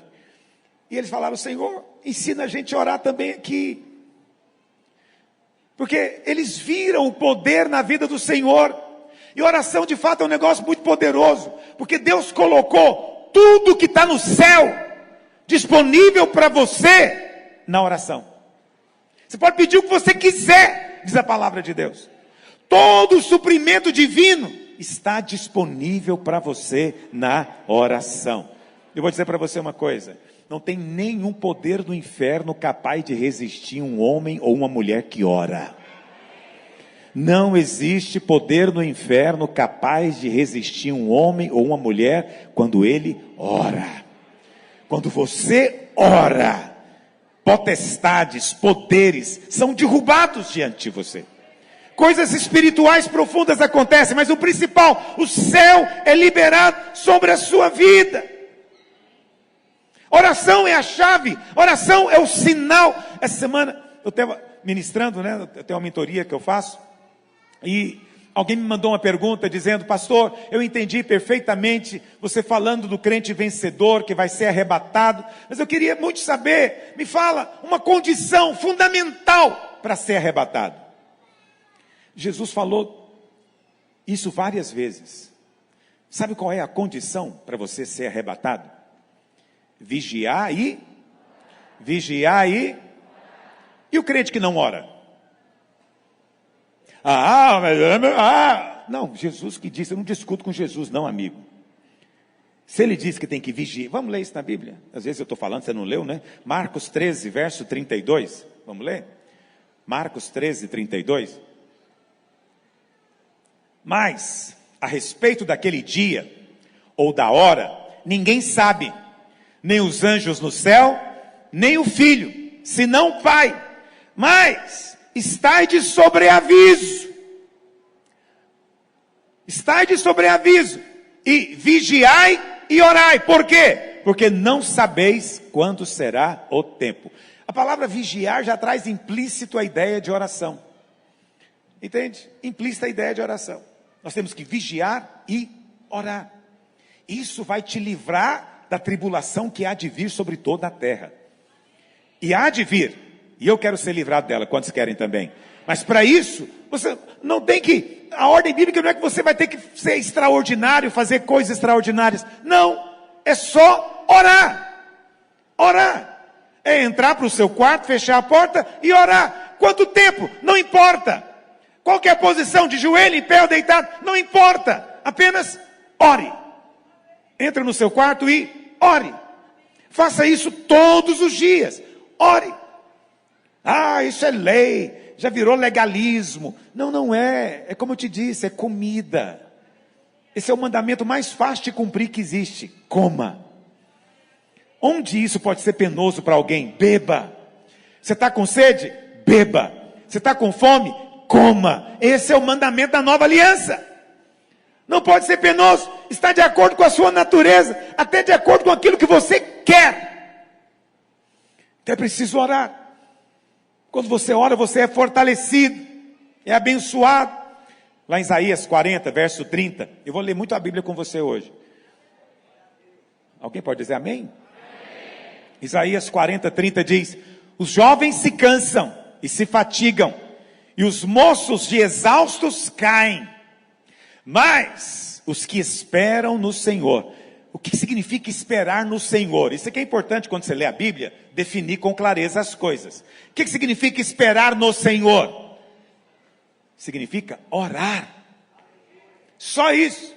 e eles falaram, Senhor, ensina a gente a orar também aqui. Porque eles viram o poder na vida do Senhor. E oração de fato é um negócio muito poderoso. Porque Deus colocou tudo que está no céu disponível para você na oração. Você pode pedir o que você quiser, diz a palavra de Deus. Todo o suprimento divino está disponível para você na oração. Eu vou dizer para você uma coisa. Não tem nenhum poder do inferno capaz de resistir um homem ou uma mulher que ora. Não existe poder no inferno capaz de resistir um homem ou uma mulher quando ele ora. Quando você ora, potestades, poderes são derrubados diante de você. Coisas espirituais profundas acontecem, mas o principal, o céu é liberado sobre a sua vida. Oração é a chave, oração é o sinal. Essa semana eu estava ministrando, né? Eu tenho uma mentoria que eu faço, e alguém me mandou uma pergunta dizendo, pastor, eu entendi perfeitamente você falando do crente vencedor que vai ser arrebatado, mas eu queria muito saber, me fala uma condição fundamental para ser arrebatado. Jesus falou isso várias vezes, Sabe qual é a condição para você ser arrebatado? Vigiar e... E o crente que não ora? Não, Jesus que disse, eu não discuto com Jesus não, amigo. Se ele diz que tem que vigiar, vamos ler isso na Bíblia? Às vezes eu estou falando, você não leu, né? Marcos 13, verso 32, vamos ler? Marcos 13, 32. Mas, a respeito daquele dia, ou da hora, ninguém sabe, nem os anjos no céu, nem o Filho, senão o Pai. Mas, estai de sobreaviso. Estai de sobreaviso. E vigiai e orai. Por quê? Porque não sabeis quando será o tempo. A palavra vigiar já traz implícito a ideia de oração. Entende? Implícita a ideia de oração. Nós temos que vigiar e orar. Isso vai te livrar da tribulação que há de vir sobre toda a terra. E há de vir. E eu quero ser livrado dela. Quantos querem também? Mas para isso, você não tem que... A ordem bíblica não é que você vai ter que ser extraordinário, fazer coisas extraordinárias. Não. É só orar. Orar. É entrar para o seu quarto, fechar a porta e orar. Quanto tempo? Não importa. Qual que é a posição? De joelho, em pé ou deitado? Não importa. Apenas ore. Entre no seu quarto e ore. Faça isso todos os dias. Ore. Isso é lei. Já virou legalismo. Não, não é. É como eu te disse, é comida. Esse é o mandamento mais fácil de cumprir que existe. Coma. Onde isso pode ser penoso para alguém? Beba. Você está com sede? Beba. Você está com fome? Coma. Esse é o mandamento da nova aliança. Não pode ser penoso. Está de acordo com a sua natureza. Até de acordo com aquilo que você quer. Então é preciso orar. Quando você ora, você é fortalecido, é abençoado. Lá em Isaías 40, verso 30, eu vou ler muito a Bíblia com você hoje. Alguém pode dizer amém? Amém. Isaías 40, 30 diz: os jovens se cansam e se fatigam, e os moços de exaustos caem. Mas os que esperam no Senhor... O que significa esperar no Senhor? Isso aqui é importante quando você lê a Bíblia, definir com clareza as coisas. O que significa esperar no Senhor? Significa orar. Só isso.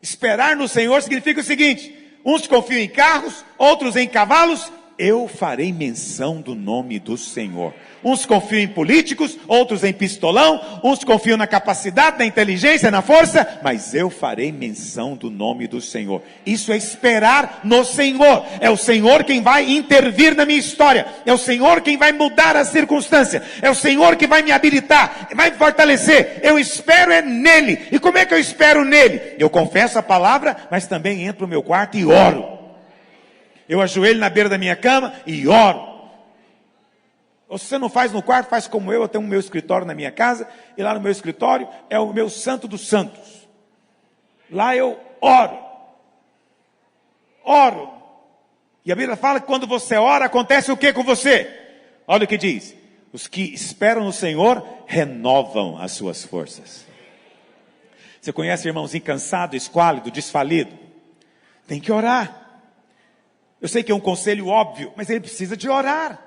Esperar no Senhor significa o seguinte: uns confiam em carros, outros em cavalos. Eu farei menção do nome do Senhor. Uns confiam em políticos, outros em pistolão. Uns confiam na capacidade, na inteligência, na força. Mas eu farei menção do nome do Senhor. Isso é esperar no Senhor. É o Senhor quem vai intervir na minha história. É o Senhor quem vai mudar a circunstância. É o Senhor que vai me habilitar, vai me fortalecer. Eu espero nele. E como é que eu espero nele? Eu confesso a palavra, mas também entro no meu quarto e oro. Eu ajoelho na beira da minha cama e oro. Ou se você não faz no quarto, faz como eu tenho o meu escritório na minha casa, e lá no meu escritório é o meu santo dos santos. Lá eu oro. Oro. E a Bíblia fala que quando você ora, acontece o que com você? Olha o que diz: os que esperam no Senhor renovam as suas forças. Você conhece irmãozinho cansado, esquálido, desfalido? Tem que orar. Eu sei que é um conselho óbvio, mas ele precisa de orar.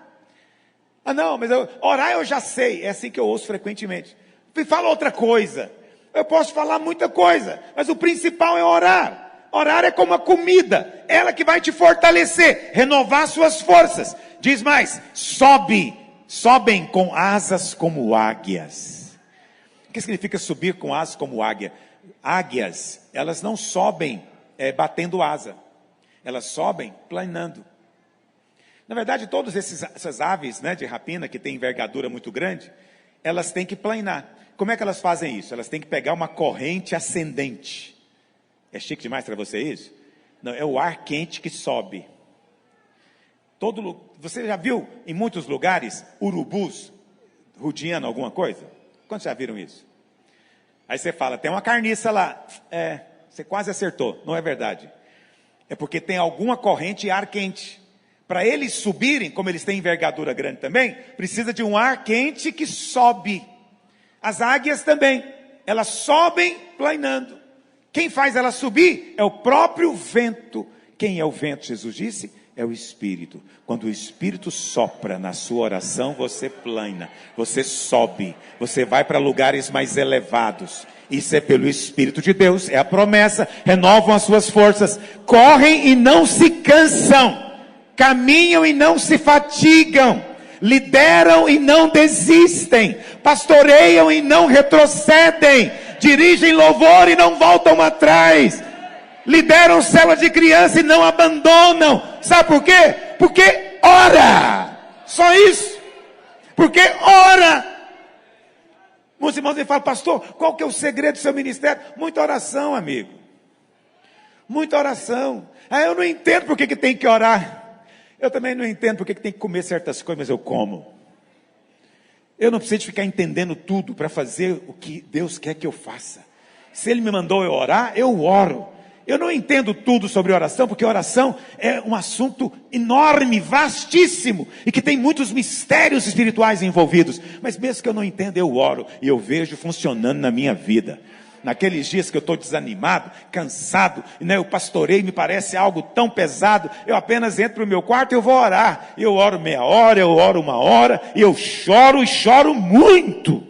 Não, mas orar eu já sei. É assim que eu ouço frequentemente. Fala outra coisa. Eu posso falar muita coisa, mas o principal é orar. Orar é como a comida. Ela que vai te fortalecer, renovar suas forças. Diz mais: sobem com asas como águias. O que significa subir com asas como águia? Águias, elas não sobem batendo asa. Elas sobem planando. Na verdade, todas essas aves, de rapina, que têm envergadura muito grande, elas têm que planar. Como é que elas fazem isso? Elas têm que pegar uma corrente ascendente. É chique demais para você isso? Não, é o ar quente que sobe. Você já viu em muitos lugares urubus rodeando alguma coisa? Quantos já viram isso? Aí você fala, tem uma carniça lá. Você quase acertou, não é verdade. É porque tem alguma corrente e ar quente. Para eles subirem, como eles têm envergadura grande também, precisa de um ar quente que sobe. As águias também, elas sobem planando. Quem faz ela subir é o próprio vento. Quem é o vento, Jesus disse? É o Espírito. Quando o Espírito sopra na sua oração, você plana, você sobe, você vai para lugares mais elevados. Isso é pelo Espírito de Deus, é a promessa. Renovam as suas forças, correm e não se cansam, caminham e não se fatigam, lideram e não desistem, pastoreiam e não retrocedem, dirigem louvor e não voltam atrás, lideram célula de criança e não abandonam. Sabe por quê? Porque ora. Só isso. Porque ora. Muitos irmãos me falam: pastor, qual que é o segredo do seu ministério? Muita oração, amigo. Muita oração. Eu não entendo por que tem que orar. Eu também não entendo por que tem que comer certas coisas, mas eu como. Eu não preciso ficar entendendo tudo para fazer o que Deus quer que eu faça. Se Ele me mandou eu orar, eu oro. Eu não entendo tudo sobre oração, porque oração é um assunto enorme, vastíssimo, e que tem muitos mistérios espirituais envolvidos. Mas mesmo que eu não entenda, eu oro, e eu vejo funcionando na minha vida. Naqueles dias que eu estou desanimado, cansado, eu pastorei, me parece algo tão pesado, eu apenas entro no meu quarto e eu vou orar. Eu oro meia hora, eu oro uma hora, e eu choro, e choro muito.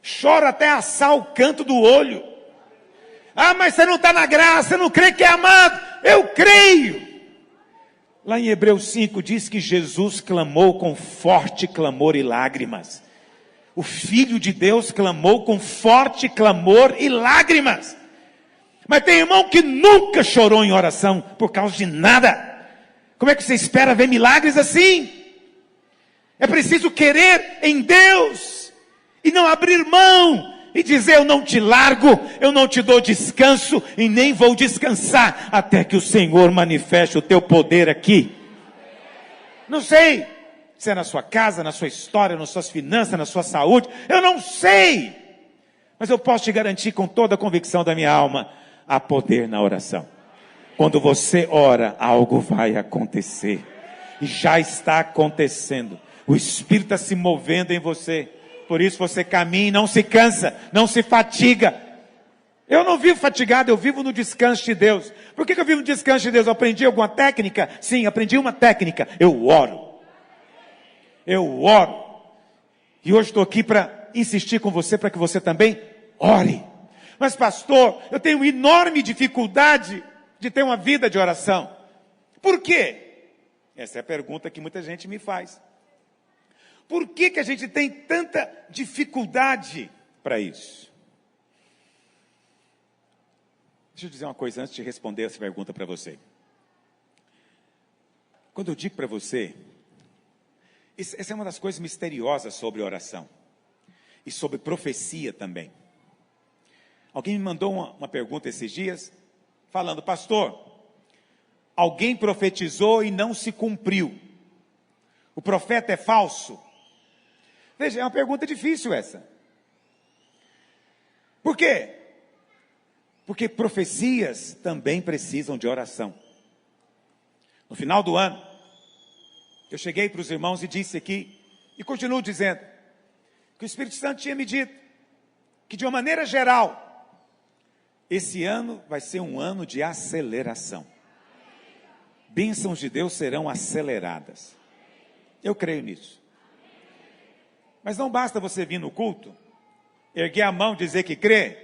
Choro até assar o canto do olho. Mas você não está na graça, você não crê que é amado. Eu creio. Lá em Hebreus 5 diz que Jesus clamou com forte clamor e lágrimas. O Filho de Deus clamou com forte clamor e lágrimas. Mas tem irmão que nunca chorou em oração por causa de nada. Como é que você espera ver milagres assim? É preciso querer em Deus e não abrir mão e dizer: eu não te largo, eu não te dou descanso e nem vou descansar até que o Senhor manifeste o teu poder aqui. Não sei se é na sua casa, na sua história, nas suas finanças, na sua saúde, eu não sei, mas eu posso te garantir com toda a convicção da minha alma: há poder na oração. Quando você ora, algo vai acontecer, e já está acontecendo. O Espírito está se movendo em você. Por isso você caminha e não se cansa, não se fatiga. Eu não vivo fatigado, eu vivo no descanso de Deus. Por que eu vivo no descanso de Deus? Eu aprendi alguma técnica? Sim, aprendi uma técnica. Eu oro. Eu oro. E hoje estou aqui para insistir com você, para que você também ore. Mas pastor, eu tenho enorme dificuldade de ter uma vida de oração. Por quê? Essa é a pergunta que muita gente me faz. Por que a gente tem tanta dificuldade para isso? Deixa eu dizer uma coisa antes de responder essa pergunta para você. Quando eu digo para você, essa é uma das coisas misteriosas sobre oração. E sobre profecia também. Alguém me mandou uma pergunta esses dias, falando: pastor, alguém profetizou e não se cumpriu. O profeta é falso? Veja, é uma pergunta difícil essa. Por quê? Porque profecias também precisam de oração. No final do ano, eu cheguei para os irmãos e disse aqui, e continuo dizendo, que o Espírito Santo tinha me dito, que de uma maneira geral, esse ano vai ser um ano de aceleração. Bênçãos de Deus serão aceleradas. Eu creio nisso. Mas não basta você vir no culto, erguer a mão, dizer que crê,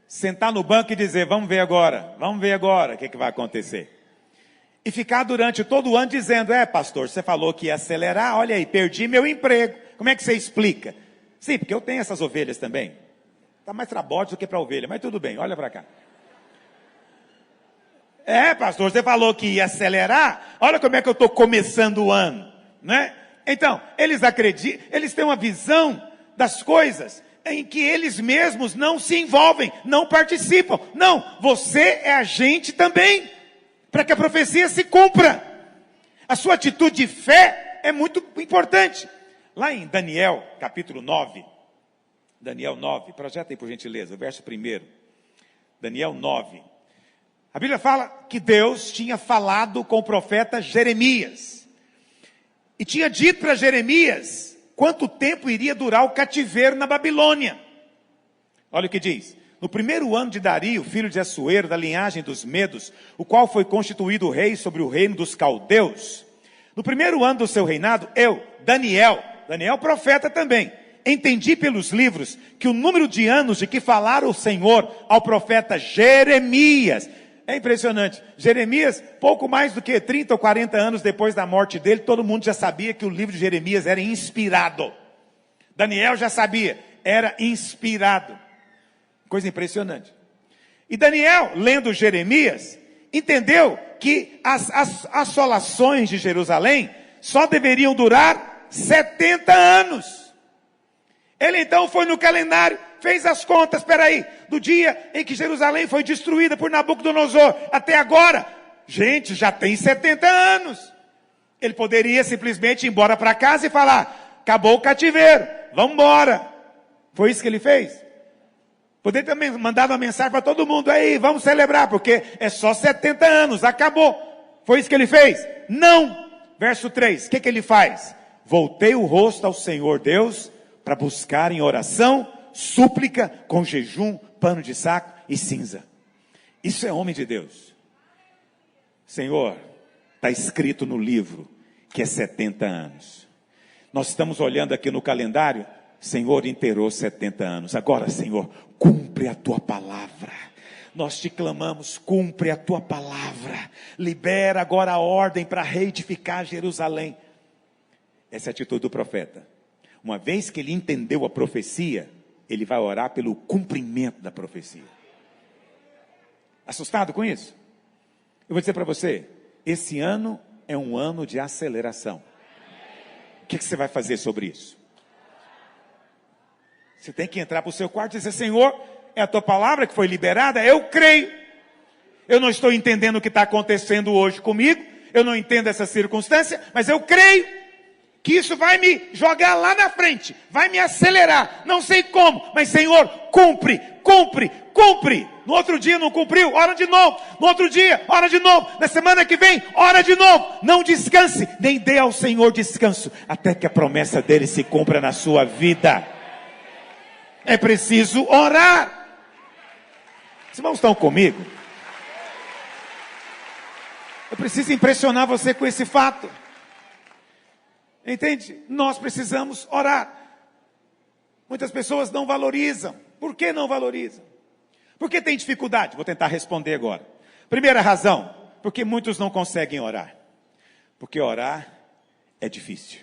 sentar no banco e dizer: vamos ver agora o que vai acontecer. E ficar durante todo o ano dizendo: pastor, você falou que ia acelerar, olha aí, perdi meu emprego. Como é que você explica? Sim, porque eu tenho essas ovelhas também. Está mais para bode do que para ovelha, mas tudo bem, olha para cá. Pastor, você falou que ia acelerar, olha como é que eu estou começando o ano, né? Então, eles acreditam, eles têm uma visão das coisas em que eles mesmos não se envolvem, não participam. Não, você é agente também, para que a profecia se cumpra. A sua atitude de fé é muito importante. Lá em Daniel, capítulo 9, Daniel 9, projeta aí por gentileza, o verso 1. Daniel 9. A Bíblia fala que Deus tinha falado com o profeta Jeremias. E tinha dito para Jeremias quanto tempo iria durar o cativeiro na Babilônia. Olha o que diz: no primeiro ano de Dario, filho de Assuero, da linhagem dos Medos, o qual foi constituído rei sobre o reino dos caldeus. No primeiro ano do seu reinado, eu, Daniel profeta também, entendi pelos livros que o número de anos de que falara o Senhor ao profeta Jeremias. É impressionante. Jeremias, pouco mais do que 30 ou 40 anos depois da morte dele, todo mundo já sabia que o livro de Jeremias era inspirado. Daniel já sabia, era inspirado. Coisa impressionante. E Daniel, lendo Jeremias, entendeu que as assolações de Jerusalém só deveriam durar 70 anos. Ele então foi no calendário, fez as contas, espera aí, do dia em que Jerusalém foi destruída por Nabucodonosor até agora, gente, já tem 70 anos. Ele poderia simplesmente ir embora para casa e falar, acabou o cativeiro, vamos embora. Foi isso que ele fez. Poderia também mandar uma mensagem para todo mundo, aí, vamos celebrar, porque é só 70 anos, acabou. Foi isso que ele fez? Não. Verso 3, o que ele faz? Voltei o rosto ao Senhor Deus, para buscar em oração, súplica, com jejum, pano de saco e cinza. Isso é homem de Deus. Senhor, está escrito no livro que é 70 anos. Nós estamos olhando aqui no calendário, Senhor, inteirou 70 anos. Agora, Senhor, cumpre a tua palavra. Nós te clamamos, cumpre a tua palavra. Libera agora a ordem para reedificar Jerusalém. Essa é a atitude do profeta. Uma vez que ele entendeu a profecia, ele vai orar pelo cumprimento da profecia. Assustado com isso? Eu vou dizer para você, esse ano é um ano de aceleração. O que você vai fazer sobre isso? Você tem que entrar para o seu quarto e dizer, Senhor, é a tua palavra que foi liberada, eu creio. Eu não estou entendendo o que está acontecendo hoje comigo, eu não entendo essa circunstância, mas eu creio que isso vai me jogar lá na frente, vai me acelerar, não sei como, mas Senhor, cumpre, cumpre, cumpre. No outro dia não cumpriu, ora de novo. No outro dia, ora de novo. Na semana que vem, ora de novo. Não descanse, nem dê ao Senhor descanso, até que a promessa dele se cumpra na sua vida. É preciso orar. Os irmãos estão comigo? Eu preciso impressionar você com esse fato. Entende? Nós precisamos orar. Muitas pessoas não valorizam. Por que não valorizam? Por que tem dificuldade? Vou tentar responder agora. Primeira razão, porque muitos não conseguem orar. Porque orar é difícil.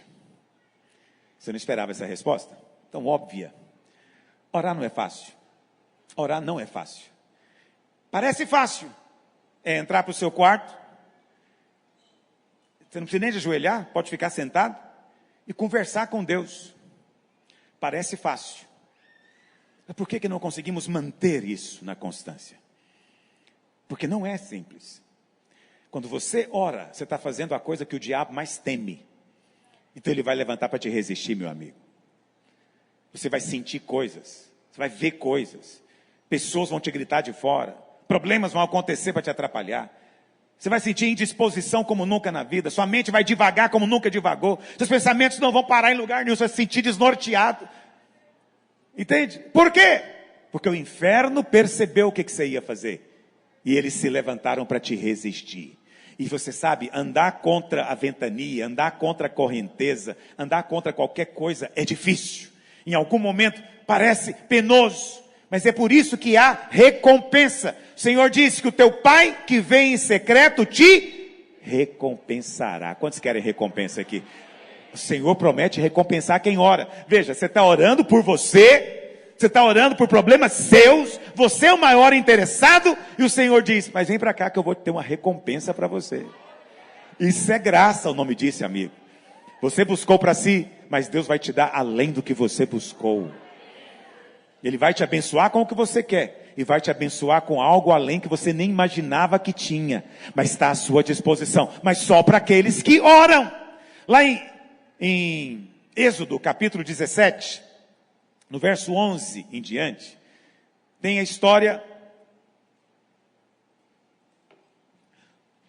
Você não esperava essa resposta? Tão óbvia. Orar não é fácil. Orar não é fácil. Parece fácil. É entrar para o seu quarto. Você não precisa nem de ajoelhar, pode ficar sentado e conversar com Deus. Parece fácil. Mas por que não conseguimos manter isso na constância? Porque não é simples. Quando você ora, você está fazendo a coisa que o diabo mais teme. Então ele vai levantar para te resistir, meu amigo. Você vai sentir coisas, você vai ver coisas. Pessoas vão te gritar de fora. Problemas vão acontecer para te atrapalhar. Você vai sentir indisposição como nunca na vida. Sua mente vai devagar como nunca divagou. Seus pensamentos não vão parar em lugar nenhum. Você vai se sentir desnorteado. Entende? Por quê? Porque o inferno percebeu o que você ia fazer. E eles se levantaram para te resistir. E você sabe, andar contra a ventania, andar contra a correnteza, andar contra qualquer coisa é difícil. Em algum momento parece penoso. Mas é por isso que há recompensa. O Senhor disse que o teu Pai que vem em secreto te recompensará. Quantos querem recompensa aqui? O Senhor promete recompensar quem ora. Veja, você está orando por você está orando por problemas seus, você é o maior interessado, e o Senhor diz, mas vem para cá que eu vou ter uma recompensa para você. Isso é graça, o nome disso, amigo. Você buscou para si, mas Deus vai te dar além do que você buscou. Ele vai te abençoar com o que você quer. E vai te abençoar com algo além que você nem imaginava que tinha. Mas está à sua disposição. Mas só para aqueles que oram. Lá em Êxodo capítulo 17, no verso 11 em diante, tem a história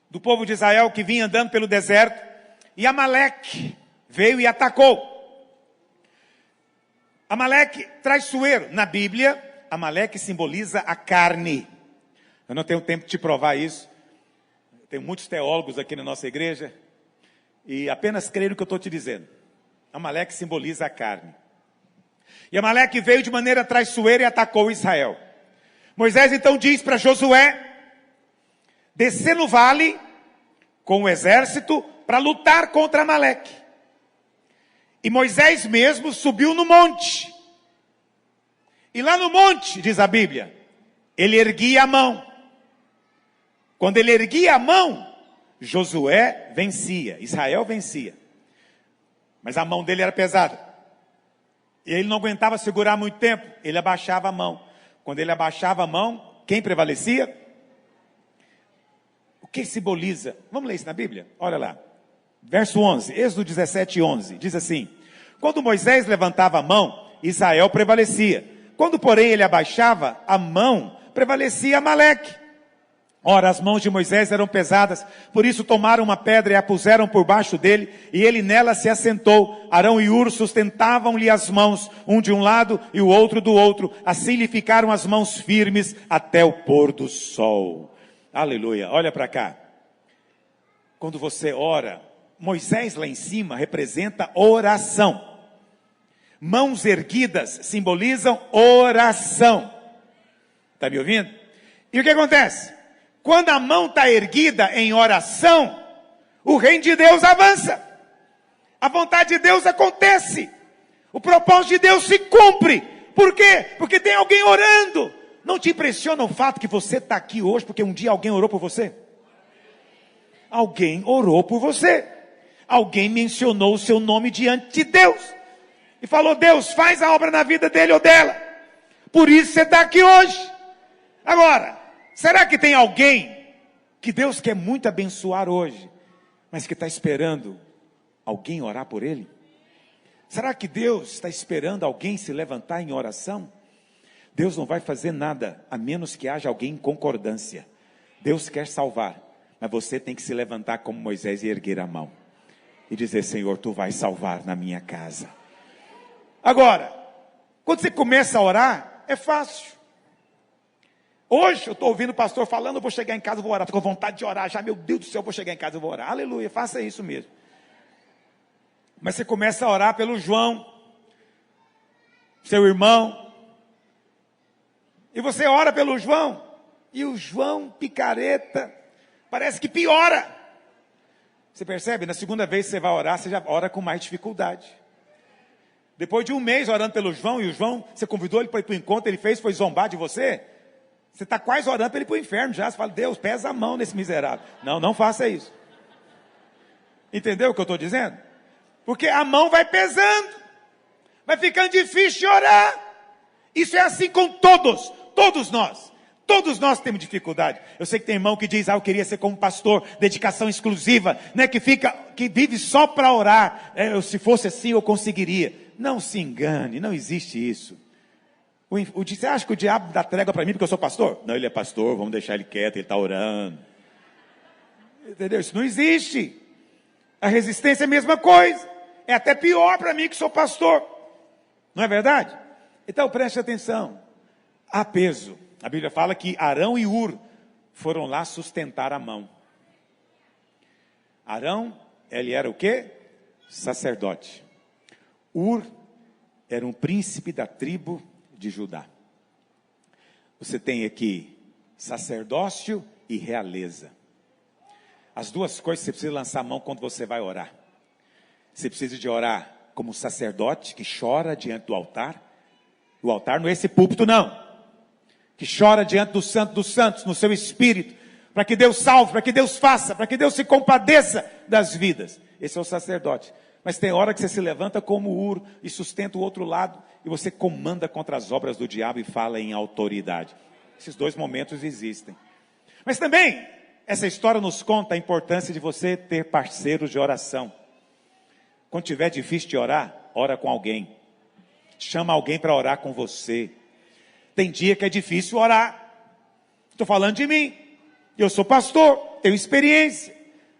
do povo de Israel que vinha andando pelo deserto. E Amaleque veio e atacou. Amaleque, traiçoeiro. Na Bíblia, Amaleque simboliza a carne. Eu não tenho tempo de te provar isso. Tem muitos teólogos aqui na nossa igreja. E apenas creio no que eu estou te dizendo. Amaleque simboliza a carne. E Amaleque veio de maneira traiçoeira e atacou Israel. Moisés então diz para Josué descer no vale com o exército para lutar contra Amaleque. E Moisés mesmo subiu no monte. E lá no monte, diz a Bíblia, ele erguia a mão. Quando ele erguia a mão, Josué vencia, Israel vencia. Mas a mão dele era pesada. E ele não aguentava segurar muito tempo, ele abaixava a mão. Quando ele abaixava a mão, quem prevalecia? O que simboliza? Vamos ler isso na Bíblia? Olha lá. Verso 11, Êxodo 17, 11, diz assim: quando Moisés levantava a mão, Israel prevalecia. Quando, porém, ele abaixava a mão, prevalecia Amaleque. Ora, as mãos de Moisés eram pesadas, por isso tomaram uma pedra e a puseram por baixo dele, e ele nela se assentou. Arão e Hur sustentavam-lhe as mãos, um de um lado e o outro do outro. Assim lhe ficaram as mãos firmes até o pôr do sol. Aleluia. Olha para cá. Quando você ora, Moisés lá em cima representa oração. Mãos erguidas simbolizam oração. Está me ouvindo? E o que acontece? Quando a mão está erguida em oração, o reino de Deus avança. A vontade de Deus acontece. O propósito de Deus se cumpre. Por quê? Porque tem alguém orando. Não te impressiona o fato que você está aqui hoje porque um dia alguém orou por você? Alguém orou por você. Alguém mencionou o seu nome diante de Deus. E falou: Deus, faz a obra na vida dele ou dela. Por isso você está aqui hoje. Agora, será que tem alguém que Deus quer muito abençoar hoje, mas que está esperando alguém orar por ele? Será que Deus está esperando alguém se levantar em oração? Deus não vai fazer nada, a menos que haja alguém em concordância. Deus quer salvar, mas você tem que se levantar como Moisés e erguer a mão. E dizer: Senhor, Tu vais salvar na minha casa. Agora, quando você começa a orar, é fácil. Hoje eu estou ouvindo o pastor falando, eu vou chegar em casa, eu vou orar. Estou com vontade de orar já, meu Deus do céu, eu vou chegar em casa, eu vou orar. Aleluia, faça isso mesmo. Mas você começa a orar pelo João, seu irmão. E você ora pelo João, e o João picareta, parece que piora. Você percebe? Na segunda vez que você vai orar, você já ora com mais dificuldade. Depois de um mês orando pelo João, e o João, você convidou ele para ir para o encontro, ele fez, foi zombar de você. Você está quase orando para ele ir para o inferno já. Você fala: Deus, pesa a mão nesse miserável. Não, não faça isso. Entendeu o que eu estou dizendo? Porque a mão vai pesando. Vai ficando difícil de orar. Isso é assim com todos. Todos nós. Todos nós temos dificuldade. Eu sei que tem irmão que diz: eu queria ser como pastor, dedicação exclusiva, né? Que vive só para orar. Se fosse assim eu conseguiria. Não se engane, não existe isso. Você acha que o diabo dá trégua para mim porque eu sou pastor? Não, ele é pastor, vamos deixar ele quieto, ele está orando. Entendeu? Isso não existe. A resistência é a mesma coisa. É até pior para mim que sou pastor. Não é verdade? Então preste atenção. Há peso. A Bíblia fala que Arão e Hur foram lá sustentar a mão. Arão, ele era o quê? Sacerdote. Hur era um príncipe da tribo de Judá. Você tem aqui sacerdócio e realeza. As duas coisas você precisa lançar a mão quando você vai orar. Você precisa de orar como sacerdote que chora diante do altar. O altar não é esse púlpito não. Que chora diante do Santo dos Santos, no seu espírito, para que Deus salve, para que Deus faça, para que Deus se compadeça das vidas. Esse é o sacerdote. Mas tem hora que você se levanta como Hur e sustenta o outro lado, e você comanda contra as obras do diabo e fala em autoridade. Esses dois momentos existem. Mas também, essa história nos conta a importância de você ter parceiros de oração. Quando tiver difícil de orar, ora com alguém. Chama alguém para orar com você. Tem dia que é difícil orar. Estou falando de mim. Eu sou pastor, tenho experiência.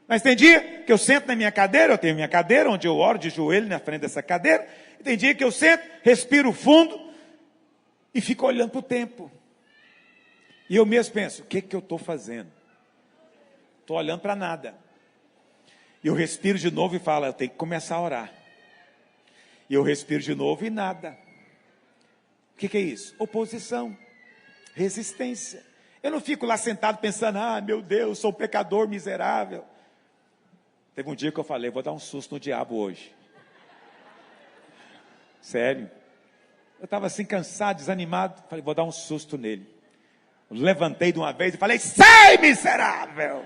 Mas tem dia que eu sento na minha cadeira, eu tenho minha cadeira onde eu oro de joelho na frente dessa cadeira. E tem dia que eu sento, respiro fundo e fico olhando para o tempo. E eu mesmo penso, o que eu estou fazendo? Estou olhando para nada. E eu respiro de novo e falo, eu tenho que começar a orar. E eu respiro de novo e nada. O que é isso? Oposição, resistência. Eu não fico lá sentado pensando, meu Deus, sou um pecador miserável. Teve um dia que eu falei, vou dar um susto no diabo hoje. Sério. Eu estava assim cansado, desanimado. Falei, vou dar um susto nele. Eu levantei de uma vez e falei, sai miserável.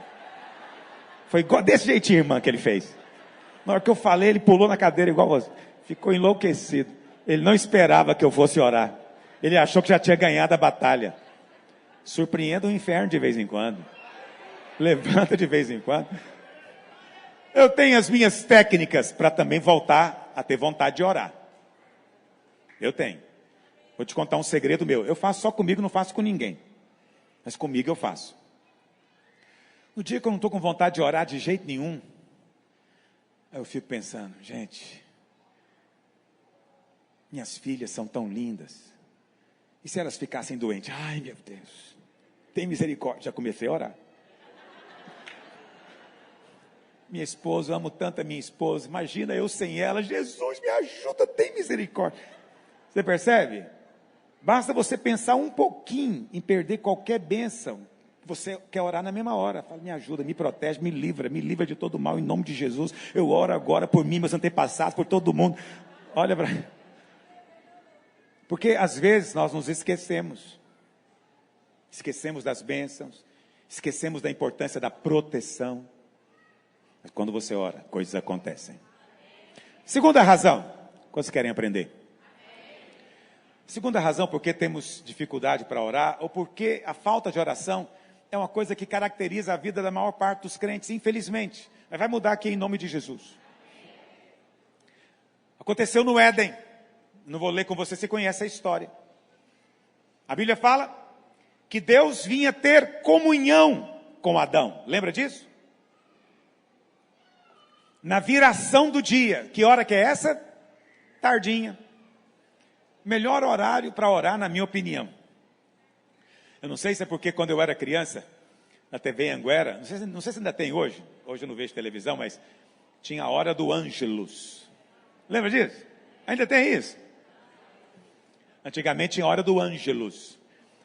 Foi igual desse jeitinho, irmã, que ele fez. Na hora que eu falei, ele pulou na cadeira igual você. Ficou enlouquecido. Ele não esperava que eu fosse orar. Ele achou que já tinha ganhado a batalha. Surpreenda o inferno de vez em quando. Levanta de vez em quando. Eu tenho as minhas técnicas para também voltar a ter vontade de orar. Eu tenho. Vou te contar um segredo meu. Eu faço só comigo, não faço com ninguém. Mas comigo eu faço. No dia que eu não estou com vontade de orar de jeito nenhum, eu fico pensando, gente, minhas filhas são tão lindas. E se elas ficassem doentes? Ai, meu Deus, tem misericórdia. Já comecei a orar. Minha esposa, eu amo tanto a minha esposa. Imagina eu sem ela. Jesus, me ajuda, tem misericórdia. Você percebe? Basta você pensar um pouquinho em perder qualquer bênção. Você quer orar na mesma hora. Fala, me ajuda, me protege, me livra de todo mal, em nome de Jesus. Eu oro agora por mim, meus antepassados, por todo mundo. Olha para... Porque às vezes nós nos esquecemos. Esquecemos das bênçãos. Esquecemos da importância da proteção. Mas quando você ora, coisas acontecem. Segunda razão. Quantos querem aprender? Segunda razão, porque temos dificuldade para orar, ou porque a falta de oração é uma coisa que caracteriza a vida da maior parte dos crentes, infelizmente. Mas vai mudar aqui em nome de Jesus. Aconteceu no Éden. Não vou ler com você, você conhece a história. A Bíblia fala que Deus vinha ter comunhão com Adão. Lembra disso? Na viração do dia. Que hora que é essa? Tardinha. Melhor horário para orar, na minha opinião. Eu não sei se é porque quando eu era criança, na TV Anguera, não sei se ainda tem hoje eu não vejo televisão, mas tinha a hora do Ângelus. Lembra disso? Ainda tem isso? Antigamente tinha a hora do Ângelus.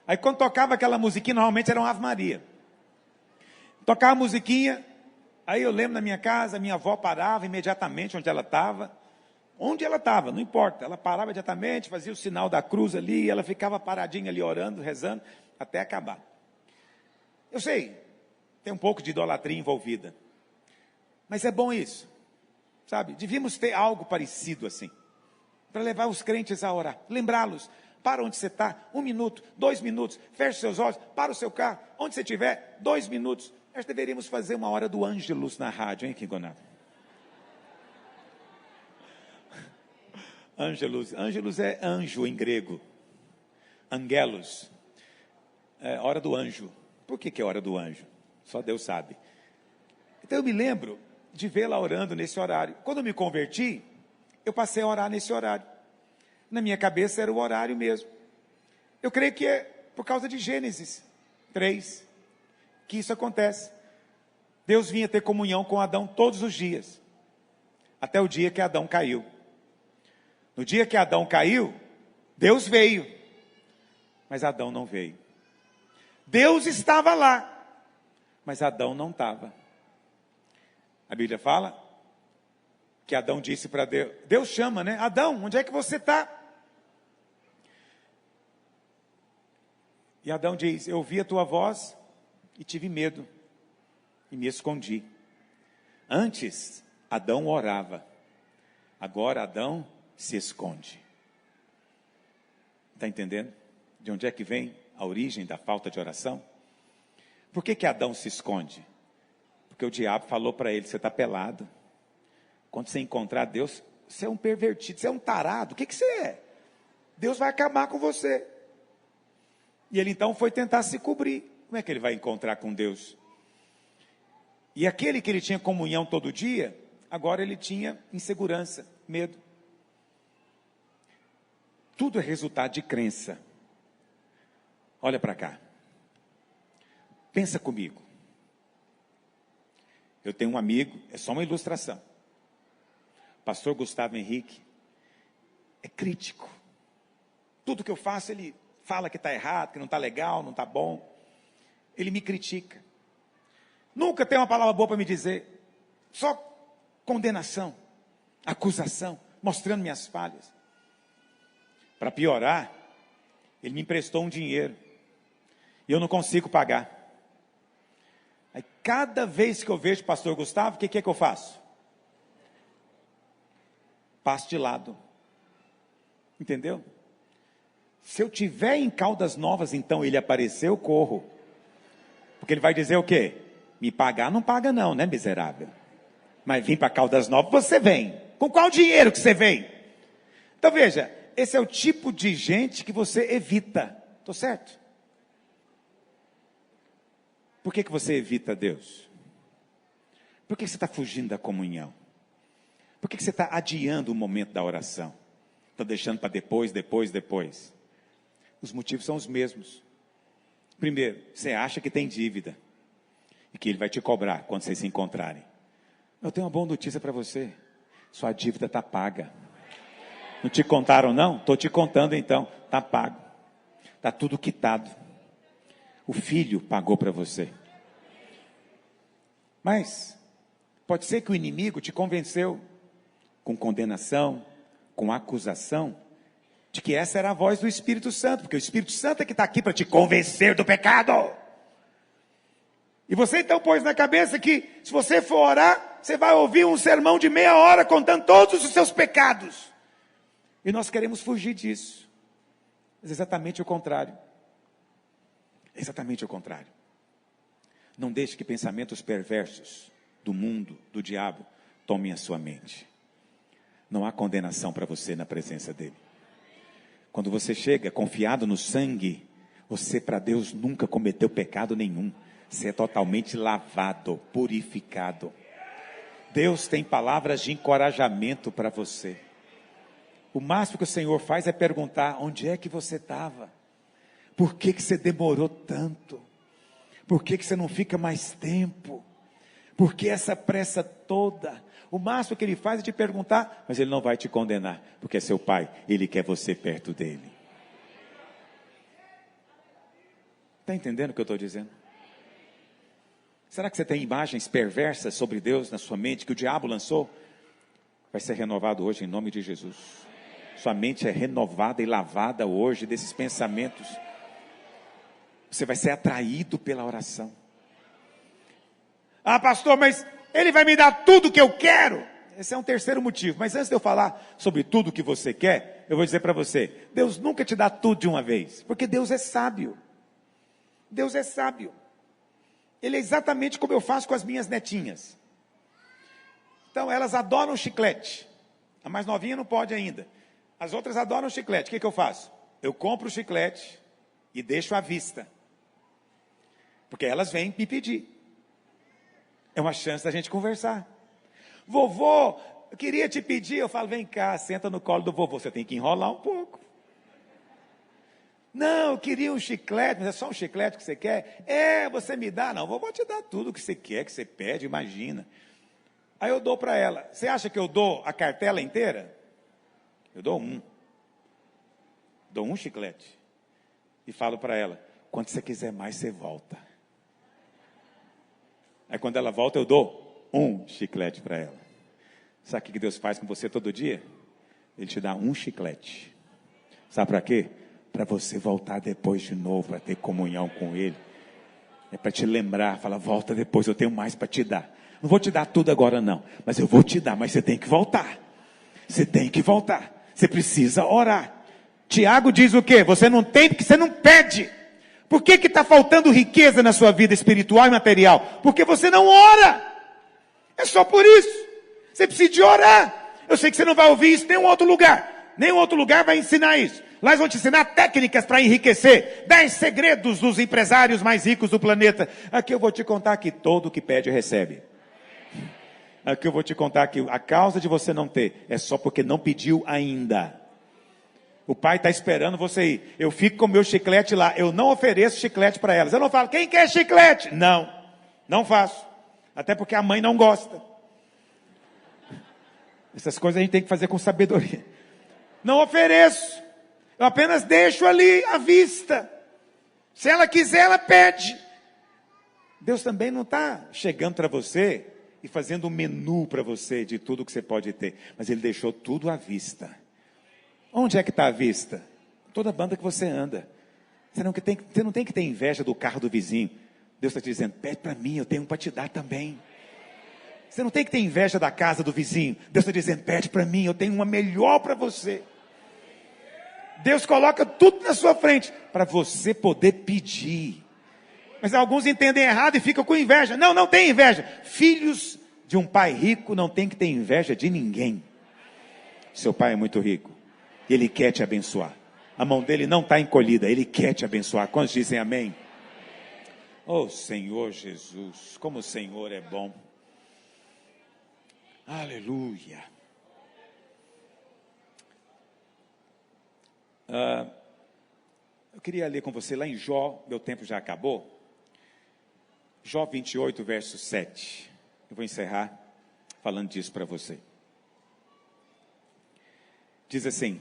Aí quando tocava aquela musiquinha, normalmente era uma Ave Maria. Tocava a musiquinha, aí eu lembro na minha casa, minha avó parava imediatamente onde ela estava. Onde ela estava, não importa, ela parava imediatamente, fazia o sinal da cruz ali, e ela ficava paradinha ali orando, rezando, até acabar. Eu sei, tem um pouco de idolatria envolvida, mas é bom isso, sabe? Devíamos ter algo parecido assim, para levar os crentes a orar, lembrá-los, para onde você está, 1 minuto, 2 minutos, feche seus olhos, para o seu carro, onde você estiver, 2 minutos, nós deveríamos fazer uma hora do Ângelus na rádio, hein, Quingonado? Ângelus é anjo em grego. Angelos. É hora do anjo. Por que é hora do anjo? Só Deus sabe. Então eu me lembro de vê-la orando nesse horário. Quando eu me converti, eu passei a orar nesse horário. Na minha cabeça era o horário mesmo. Eu creio que é por causa de Gênesis 3 que isso acontece. Deus vinha ter comunhão com Adão todos os dias. Até o dia que Adão caiu. No dia que Adão caiu, Deus veio, mas Adão não veio. Deus estava lá, mas Adão não estava. A Bíblia fala que Adão disse para Deus, Deus chama, né? Adão, onde é que você está? E Adão diz, eu ouvi a tua voz e tive medo e me escondi. Antes, Adão orava, agora Adão se esconde. Está entendendo? De onde é que vem a origem da falta de oração? Por que Adão se esconde? Porque o diabo falou para ele, você está pelado. Quando você encontrar Deus, você é um pervertido, você é um tarado. O que você é? Deus vai acabar com você. E ele então foi tentar se cobrir. Como é que ele vai encontrar com Deus? E aquele que ele tinha comunhão todo dia, agora ele tinha insegurança, medo. Tudo é resultado de crença. Olha para cá. Pensa comigo. Eu tenho um amigo, é só uma ilustração. Pastor Gustavo Henrique é crítico. Tudo que eu faço, ele fala que está errado, que não está legal, não está bom. Ele me critica. Nunca tem uma palavra boa para me dizer. Só condenação, acusação, mostrando minhas falhas. Para piorar, ele me emprestou um dinheiro. E eu não consigo pagar. Aí, cada vez que eu vejo o pastor Gustavo, o que é que eu faço? Passo de lado. Entendeu? Se eu tiver em Caldas Novas, então ele apareceu, eu corro. Porque ele vai dizer o quê? Me pagar não paga não, né, miserável? Mas vir para Caldas Novas, você vem. Com qual dinheiro que você vem? Então veja, esse é o tipo de gente que você evita. Estou certo? Por que você evita Deus? Por que você está fugindo da comunhão? Por que você está adiando o momento da oração? Está deixando para depois. Os motivos são os mesmos. Primeiro, você acha que tem dívida. E que ele vai te cobrar quando vocês se encontrarem. Eu tenho uma boa notícia para você. Sua dívida está paga. Não te contaram não? Estou te contando então. Está pago. Está tudo quitado. O filho pagou para você. Mas pode ser que o inimigo te convenceu com condenação, com acusação, de que essa era a voz do Espírito Santo, porque o Espírito Santo é que está aqui para te convencer do pecado. E você então pôs na cabeça que se você for orar, você vai ouvir um sermão de meia hora contando todos os seus pecados. E nós queremos fugir disso. Mas é exatamente o contrário. Exatamente o contrário. Não deixe que pensamentos perversos do mundo, do diabo, tomem a sua mente. Não há condenação para você na presença dele. Quando você chega confiado no sangue, você para Deus nunca cometeu pecado nenhum. Você é totalmente lavado, purificado. Deus tem palavras de encorajamento para você. O máximo que o Senhor faz é perguntar: onde é que você estava? Por que você demorou tanto? Por que você não fica mais tempo? Por que essa pressa toda? O máximo que ele faz é te perguntar, mas ele não vai te condenar, porque é seu pai, ele quer você perto dele. Está entendendo o que eu estou dizendo? Será que você tem imagens perversas sobre Deus na sua mente, que o diabo lançou? Vai ser renovado hoje em nome de Jesus. Sua mente é renovada e lavada hoje desses pensamentos. Você vai ser atraído pela oração. Ah, pastor, mas ele vai me dar tudo que eu quero. Esse é um terceiro motivo. Mas antes de eu falar sobre tudo que você quer, eu vou dizer para você: Deus nunca te dá tudo de uma vez, porque Deus é sábio. Deus é sábio. Ele é exatamente como eu faço com as minhas netinhas. Então elas adoram chiclete. A mais novinha não pode ainda. As outras adoram chiclete. O que eu faço? Eu compro o chiclete e deixo à vista. Porque elas vêm me pedir. É uma chance da gente conversar. Vovô, eu queria te pedir. Eu falo: vem cá, senta no colo do vovô. Você tem que enrolar um pouco. Não, eu queria um chiclete, mas é só um chiclete que você quer? É, você me dá? Não, vovô te dá tudo que você quer, que você pede, imagina. Aí eu dou para ela. Você acha que eu dou a cartela inteira? Eu dou um. Dou um chiclete. E falo para ela: quando você quiser mais, você volta. Aí quando ela volta, eu dou um chiclete para ela. Sabe o que Deus faz com você todo dia? Ele te dá um chiclete. Sabe para quê? Para você voltar depois de novo, para ter comunhão com Ele. É para te lembrar, fala: volta depois, eu tenho mais para te dar. Não vou te dar tudo agora não, mas eu vou te dar, mas você tem que voltar. Você tem que voltar. Você precisa orar. Tiago diz o quê? Você não tem porque você não pede. Por que está faltando riqueza na sua vida espiritual e material? Porque você não ora. É só por isso. Você precisa de orar. Eu sei que você não vai ouvir isso em nenhum outro lugar. Nenhum outro lugar vai ensinar isso. Lá eles vão te ensinar técnicas para enriquecer. 10 segredos dos empresários mais ricos do planeta. Aqui eu vou te contar que todo que pede recebe. Aqui eu vou te contar que a causa de você não ter é só porque não pediu ainda. O pai está esperando você ir. Eu fico com o meu chiclete lá. Eu não ofereço chiclete para elas. Eu não falo, quem quer chiclete? Não, não faço. Até porque a mãe não gosta. Essas coisas a gente tem que fazer com sabedoria. Não ofereço. Eu apenas deixo ali à vista. Se ela quiser, ela pede. Deus também não está chegando para você e fazendo um menu para você de tudo que você pode ter. Mas Ele deixou tudo à vista. Onde é que está à vista? Toda banda que você anda. Você não tem que ter inveja do carro do vizinho. Deus está te dizendo, pede para mim, eu tenho um para te dar também. Você não tem que ter inveja da casa do vizinho. Deus está dizendo, pede para mim, eu tenho uma melhor para você. Deus coloca tudo na sua frente, para você poder pedir. Mas alguns entendem errado e ficam com inveja. Não, não tem inveja. Filhos de um pai rico não tem que ter inveja de ninguém. Seu pai é muito rico. Ele quer te abençoar. A mão dele não está encolhida, Ele quer te abençoar. Quantos dizem amém? Oh Senhor Jesus, como o Senhor é bom. Aleluia. Eu queria ler com você lá em Jó, meu tempo já acabou. Jó 28, verso 7. Eu vou encerrar falando disso para você. Diz assim: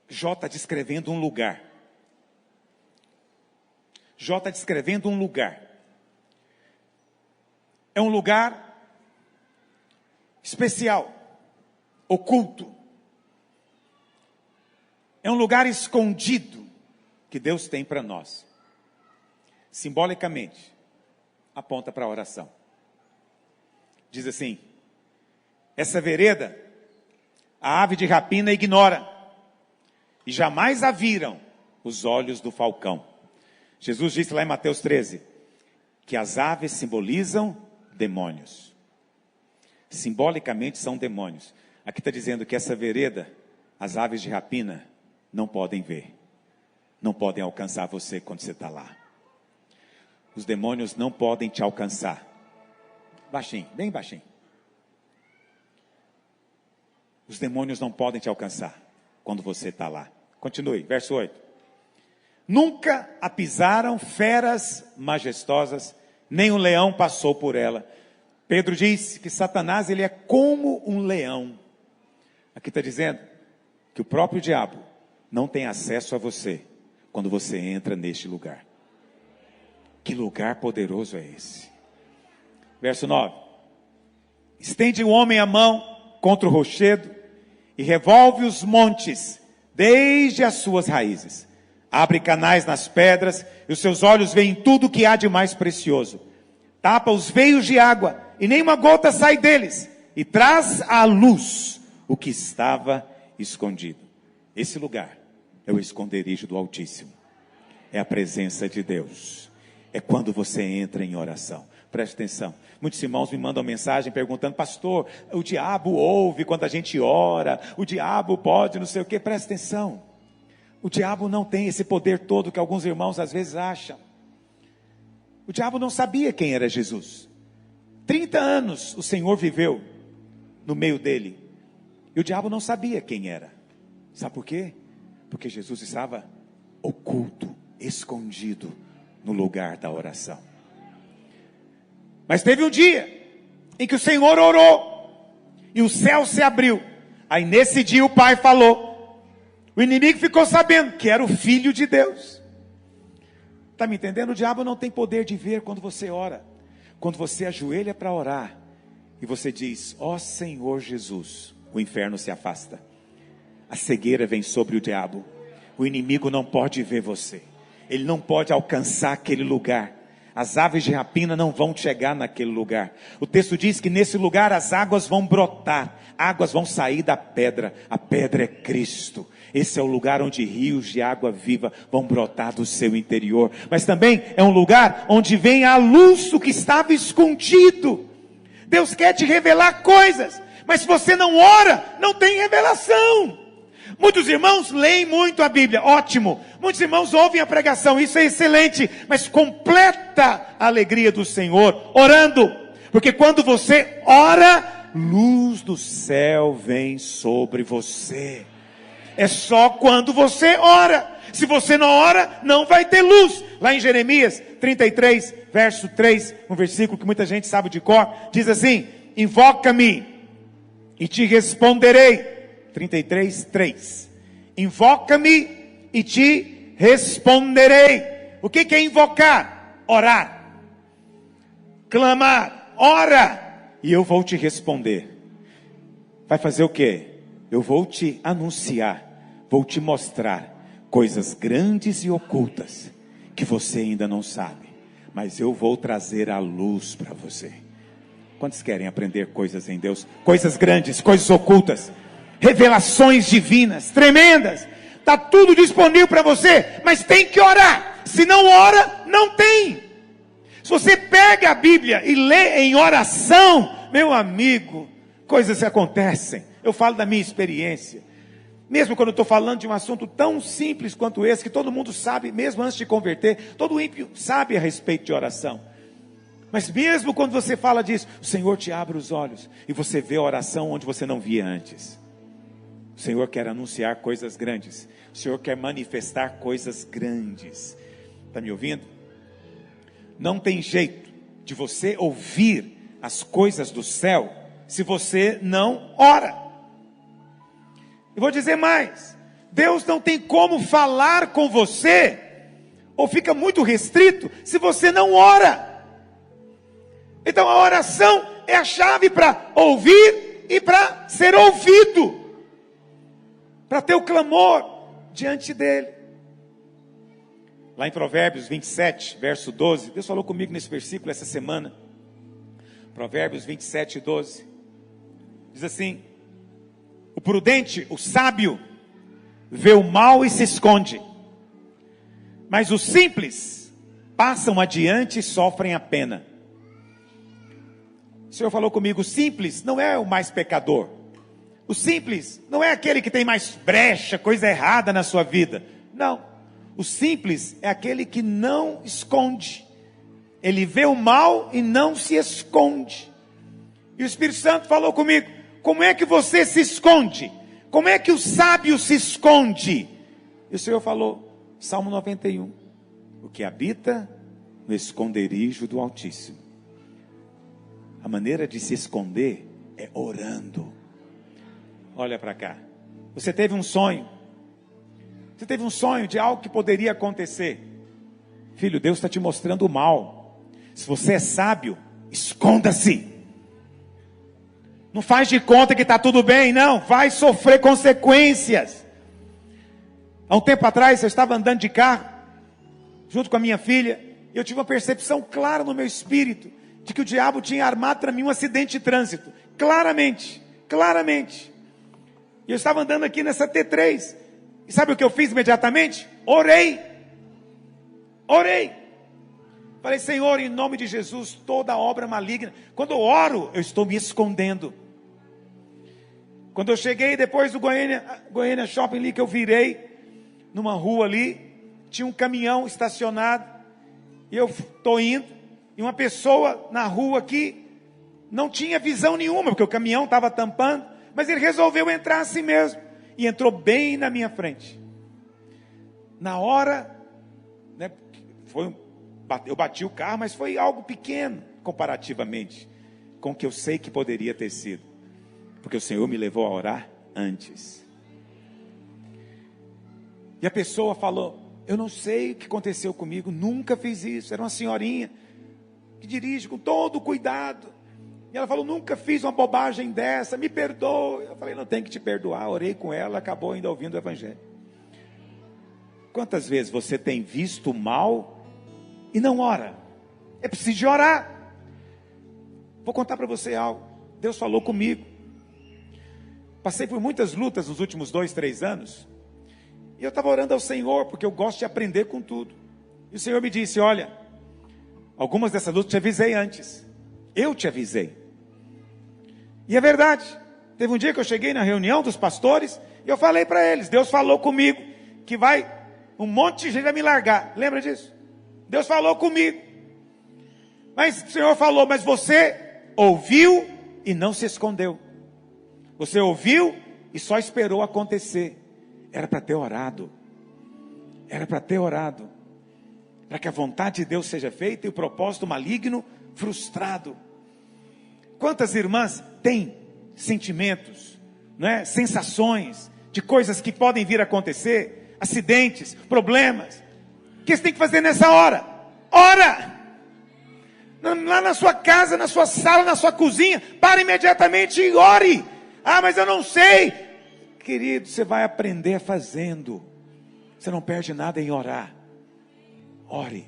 Jó está descrevendo um lugar. Jó está descrevendo um lugar. É um lugar especial, oculto. É um lugar escondido que Deus tem para nós. Simbolicamente, aponta para a oração. Diz assim: essa vereda, a ave de rapina ignora, e jamais a viram os olhos do falcão. Jesus disse lá em Mateus 13, que as aves simbolizam demônios. Simbolicamente são demônios. Aqui está dizendo que essa vereda, as aves de rapina não podem ver. Não podem alcançar você quando você está lá. Os demônios não podem te alcançar. Baixinho, bem baixinho. Os demônios não podem te alcançar quando você está lá. Continue, verso 8. Nunca a pisaram feras majestosas, nem um leão passou por ela. Pedro diz que Satanás, ele é como um leão. Aqui está dizendo que o próprio diabo não tem acesso a você quando você entra neste lugar. Que lugar poderoso é esse? Verso 9. Estende o homem a mão contra o rochedo e revolve os montes desde as suas raízes. Abre canais nas pedras e os seus olhos veem tudo o que há de mais precioso. Tapa os veios de água e nenhuma gota sai deles. E traz à luz o que estava escondido. Esse lugar é o esconderijo do Altíssimo. É a presença de Deus. É quando você entra em oração. Preste atenção. Muitos irmãos me mandam mensagem perguntando: pastor, o diabo ouve quando a gente ora. O diabo pode não sei o quê. Preste atenção. O diabo não tem esse poder todo que alguns irmãos às vezes acham. O diabo não sabia quem era Jesus. 30 anos o Senhor viveu no meio dele. E o diabo não sabia quem era. Sabe por quê? Porque Jesus estava oculto, escondido no lugar da oração. Mas teve um dia em que o Senhor orou e o céu se abriu. Aí nesse dia o Pai falou. O inimigo ficou sabendo que era o Filho de Deus. Está me entendendo? O diabo não tem poder de ver quando você ora. Quando você ajoelha para orar e você diz: ó Senhor Jesus, o inferno se afasta. A cegueira vem sobre o diabo. O inimigo não pode ver você. Ele não pode alcançar aquele lugar. As aves de rapina não vão chegar naquele lugar. O texto diz que nesse lugar as águas vão brotar. Águas vão sair da pedra. A pedra é Cristo. Esse é o lugar onde rios de água viva vão brotar do seu interior. Mas também é um lugar onde vem a luz do que estava escondido. Deus quer te revelar coisas. Mas se você não ora, não tem revelação. Muitos irmãos leem muito a Bíblia, ótimo. Muitos irmãos ouvem a pregação, isso é excelente. Mas completa a alegria do Senhor orando. Porque quando você ora, luz do céu vem sobre você. É só quando você ora. Se você não ora, não vai ter luz. Lá em Jeremias 33, verso 3, um versículo que muita gente sabe de cor, diz assim: invoca-me e te responderei. 33, 3. Invoca-me e te responderei. O que é invocar? Orar. Clamar. Ora. E eu vou te responder. Vai fazer o quê? Eu vou te anunciar. Vou te mostrar coisas grandes e ocultas que você ainda não sabe. Mas eu vou trazer a luz para você. Quantos querem aprender coisas em Deus? Coisas grandes, coisas ocultas. Revelações divinas, tremendas. Está tudo disponível para você. Mas tem que orar. Se não ora, não tem. Se você pega a Bíblia e lê em oração, meu amigo, coisas acontecem. Eu falo da minha experiência. Mesmo quando eu estou falando de um assunto tão simples quanto esse, que todo mundo sabe, mesmo antes de converter, todo ímpio sabe a respeito de oração. Mas mesmo quando você fala disso, o Senhor te abre os olhos e você vê a oração onde você não via antes. O Senhor quer anunciar coisas grandes. O Senhor quer manifestar coisas grandes. Está me ouvindo? Não tem jeito de você ouvir as coisas do céu se você não ora. E vou dizer mais: Deus não tem como falar com você, ou fica muito restrito, se você não ora. Então a oração é a chave para ouvir e para ser ouvido, para ter o clamor diante dele. Lá em Provérbios 27, verso 12, Deus falou comigo nesse versículo essa semana. Provérbios 27, 12, diz assim: o prudente, o sábio, vê o mal e se esconde, mas os simples passam adiante e sofrem a pena. O Senhor falou comigo: o simples não é o mais pecador. O simples não é aquele que tem mais brecha, coisa errada na sua vida. Não. O simples é aquele que não esconde. Ele vê o mal e não se esconde. E o Espírito Santo falou comigo: como é que você se esconde? Como é que o sábio se esconde? E o Senhor falou, Salmo 91, o que habita no esconderijo do Altíssimo. A maneira de se esconder é orando. Olha para cá. Você teve um sonho. Você teve um sonho de algo que poderia acontecer. Filho, Deus está te mostrando o mal. Se você é sábio, esconda-se. Não faz de conta que está tudo bem, não. Vai sofrer consequências. Há um tempo atrás, eu estava andando de carro, junto com a minha filha, e eu tive uma percepção clara no meu espírito, de que o diabo tinha armado para mim um acidente de trânsito. Claramente, claramente. E eu estava andando aqui nessa T3, e sabe o que eu fiz imediatamente? Orei. Falei: Senhor, em nome de Jesus, toda obra maligna. Quando eu oro, eu estou me escondendo. Quando eu cheguei depois do Goiânia Shopping ali, que eu virei numa rua ali, tinha um caminhão estacionado, e eu estou indo, e uma pessoa na rua aqui, não tinha visão nenhuma, porque o caminhão estava tampando, mas ele resolveu entrar assim mesmo, e entrou bem na minha frente. Na hora, né, eu bati o carro, mas foi algo pequeno, comparativamente, com o que eu sei que poderia ter sido, porque o Senhor me levou a orar antes. E a pessoa falou: eu não sei o que aconteceu comigo, nunca fiz isso. Era uma senhorinha que dirige com todo cuidado, e ela falou: nunca fiz uma bobagem dessa, me perdoe. Eu falei: não tem que te perdoar. Orei com ela, acabou ainda ouvindo o evangelho. Quantas vezes você tem visto o mal e não ora? É preciso de orar. Vou contar para você algo. Deus falou comigo. Passei por muitas lutas nos últimos 2, 3 anos, e eu estava orando ao Senhor, porque eu gosto de aprender com tudo. E o Senhor me disse: olha, algumas dessas lutas eu te avisei antes. Eu te avisei. E é verdade. Teve um dia que eu cheguei na reunião dos pastores, e eu falei para eles: Deus falou comigo que um monte de gente vai me largar. Lembra disso? Deus falou comigo. Mas o Senhor falou: mas você ouviu e não se escondeu. Você ouviu e só esperou acontecer. Era para ter orado. Era para ter orado. Para que a vontade de Deus seja feita e o propósito maligno frustrado. Quantas irmãs têm sentimentos, não é? Sensações de coisas que podem vir a acontecer, acidentes, problemas. O que você tem que fazer nessa hora? Ora! Lá na sua casa, na sua sala, na sua cozinha, para imediatamente e ore. Ah, mas eu não sei. Querido, você vai aprender fazendo. Você não perde nada em orar. Ore.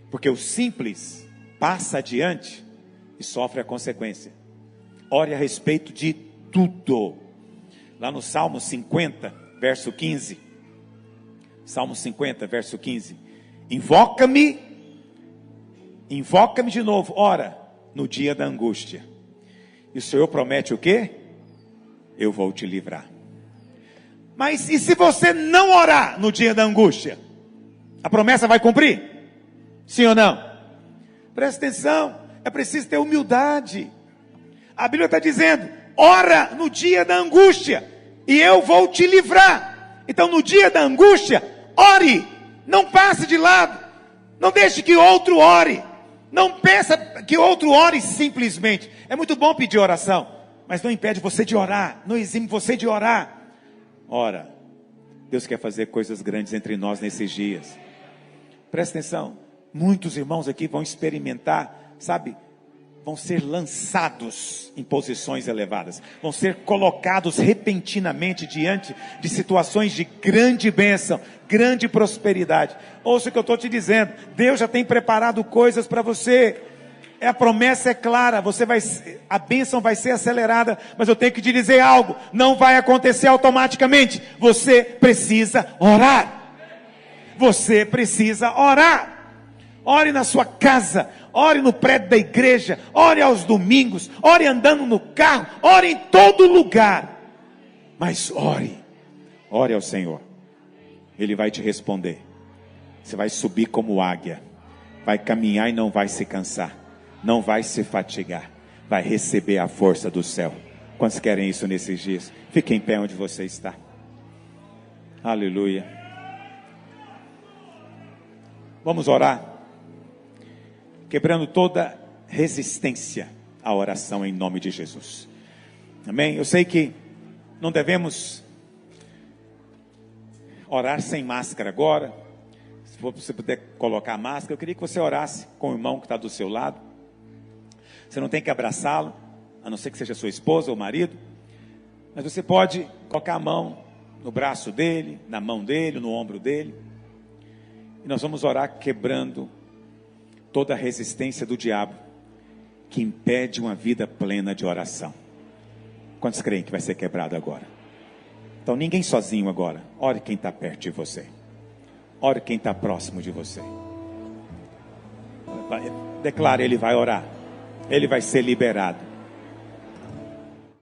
Porque o simples passa adiante e sofre a consequência. Ore a respeito de tudo. Lá no Salmo 50, verso 15. Salmo 50, verso 15. Invoca-me de novo, ora, no dia da angústia. E o Senhor promete o quê? Eu vou te livrar. Mas e se você não orar no dia da angústia? A promessa vai cumprir? Sim ou não? Presta atenção, é preciso ter humildade. A Bíblia está dizendo, ora no dia da angústia, e eu vou te livrar. Então no dia da angústia, ore, não passe de lado, não deixe que outro ore. Não pensa que outro ore simplesmente. É muito bom pedir oração, mas não impede você de orar, não exime você de orar. Ora, Deus quer fazer coisas grandes entre nós nesses dias. Presta atenção, muitos irmãos aqui vão experimentar, sabe, vão ser lançados em posições elevadas, vão ser colocados repentinamente diante de situações de grande bênção, grande prosperidade. Ouça o que eu estou te dizendo, Deus já tem preparado coisas para você, a promessa é clara, a bênção vai ser acelerada, mas eu tenho que te dizer algo, não vai acontecer automaticamente, você precisa orar. Você precisa orar. Ore na sua casa, ore no prédio da igreja, ore aos domingos, ore andando no carro, ore em todo lugar. Mas ore ao Senhor. Ele vai te responder. Você vai subir como águia, vai caminhar e não vai se cansar, não vai se fatigar, vai receber a força do céu. Quantos querem isso nesses dias? Fique em pé onde você está. Aleluia. Vamos orar, quebrando toda resistência à oração em nome de Jesus. Amém? Eu sei que não devemos orar sem máscara agora. Se você puder colocar a máscara, eu queria que você orasse com o irmão que está do seu lado. Você não tem que abraçá-lo, a não ser que seja sua esposa ou marido, mas você pode colocar a mão no braço dele, na mão dele, no ombro dele. E nós vamos orar quebrando toda a resistência do diabo que impede uma vida plena de oração. Quantos creem que vai ser quebrado agora? Então ninguém sozinho agora. Ore quem está perto de você. Ore quem está próximo de você. Declare, ele vai orar. Ele vai ser liberado.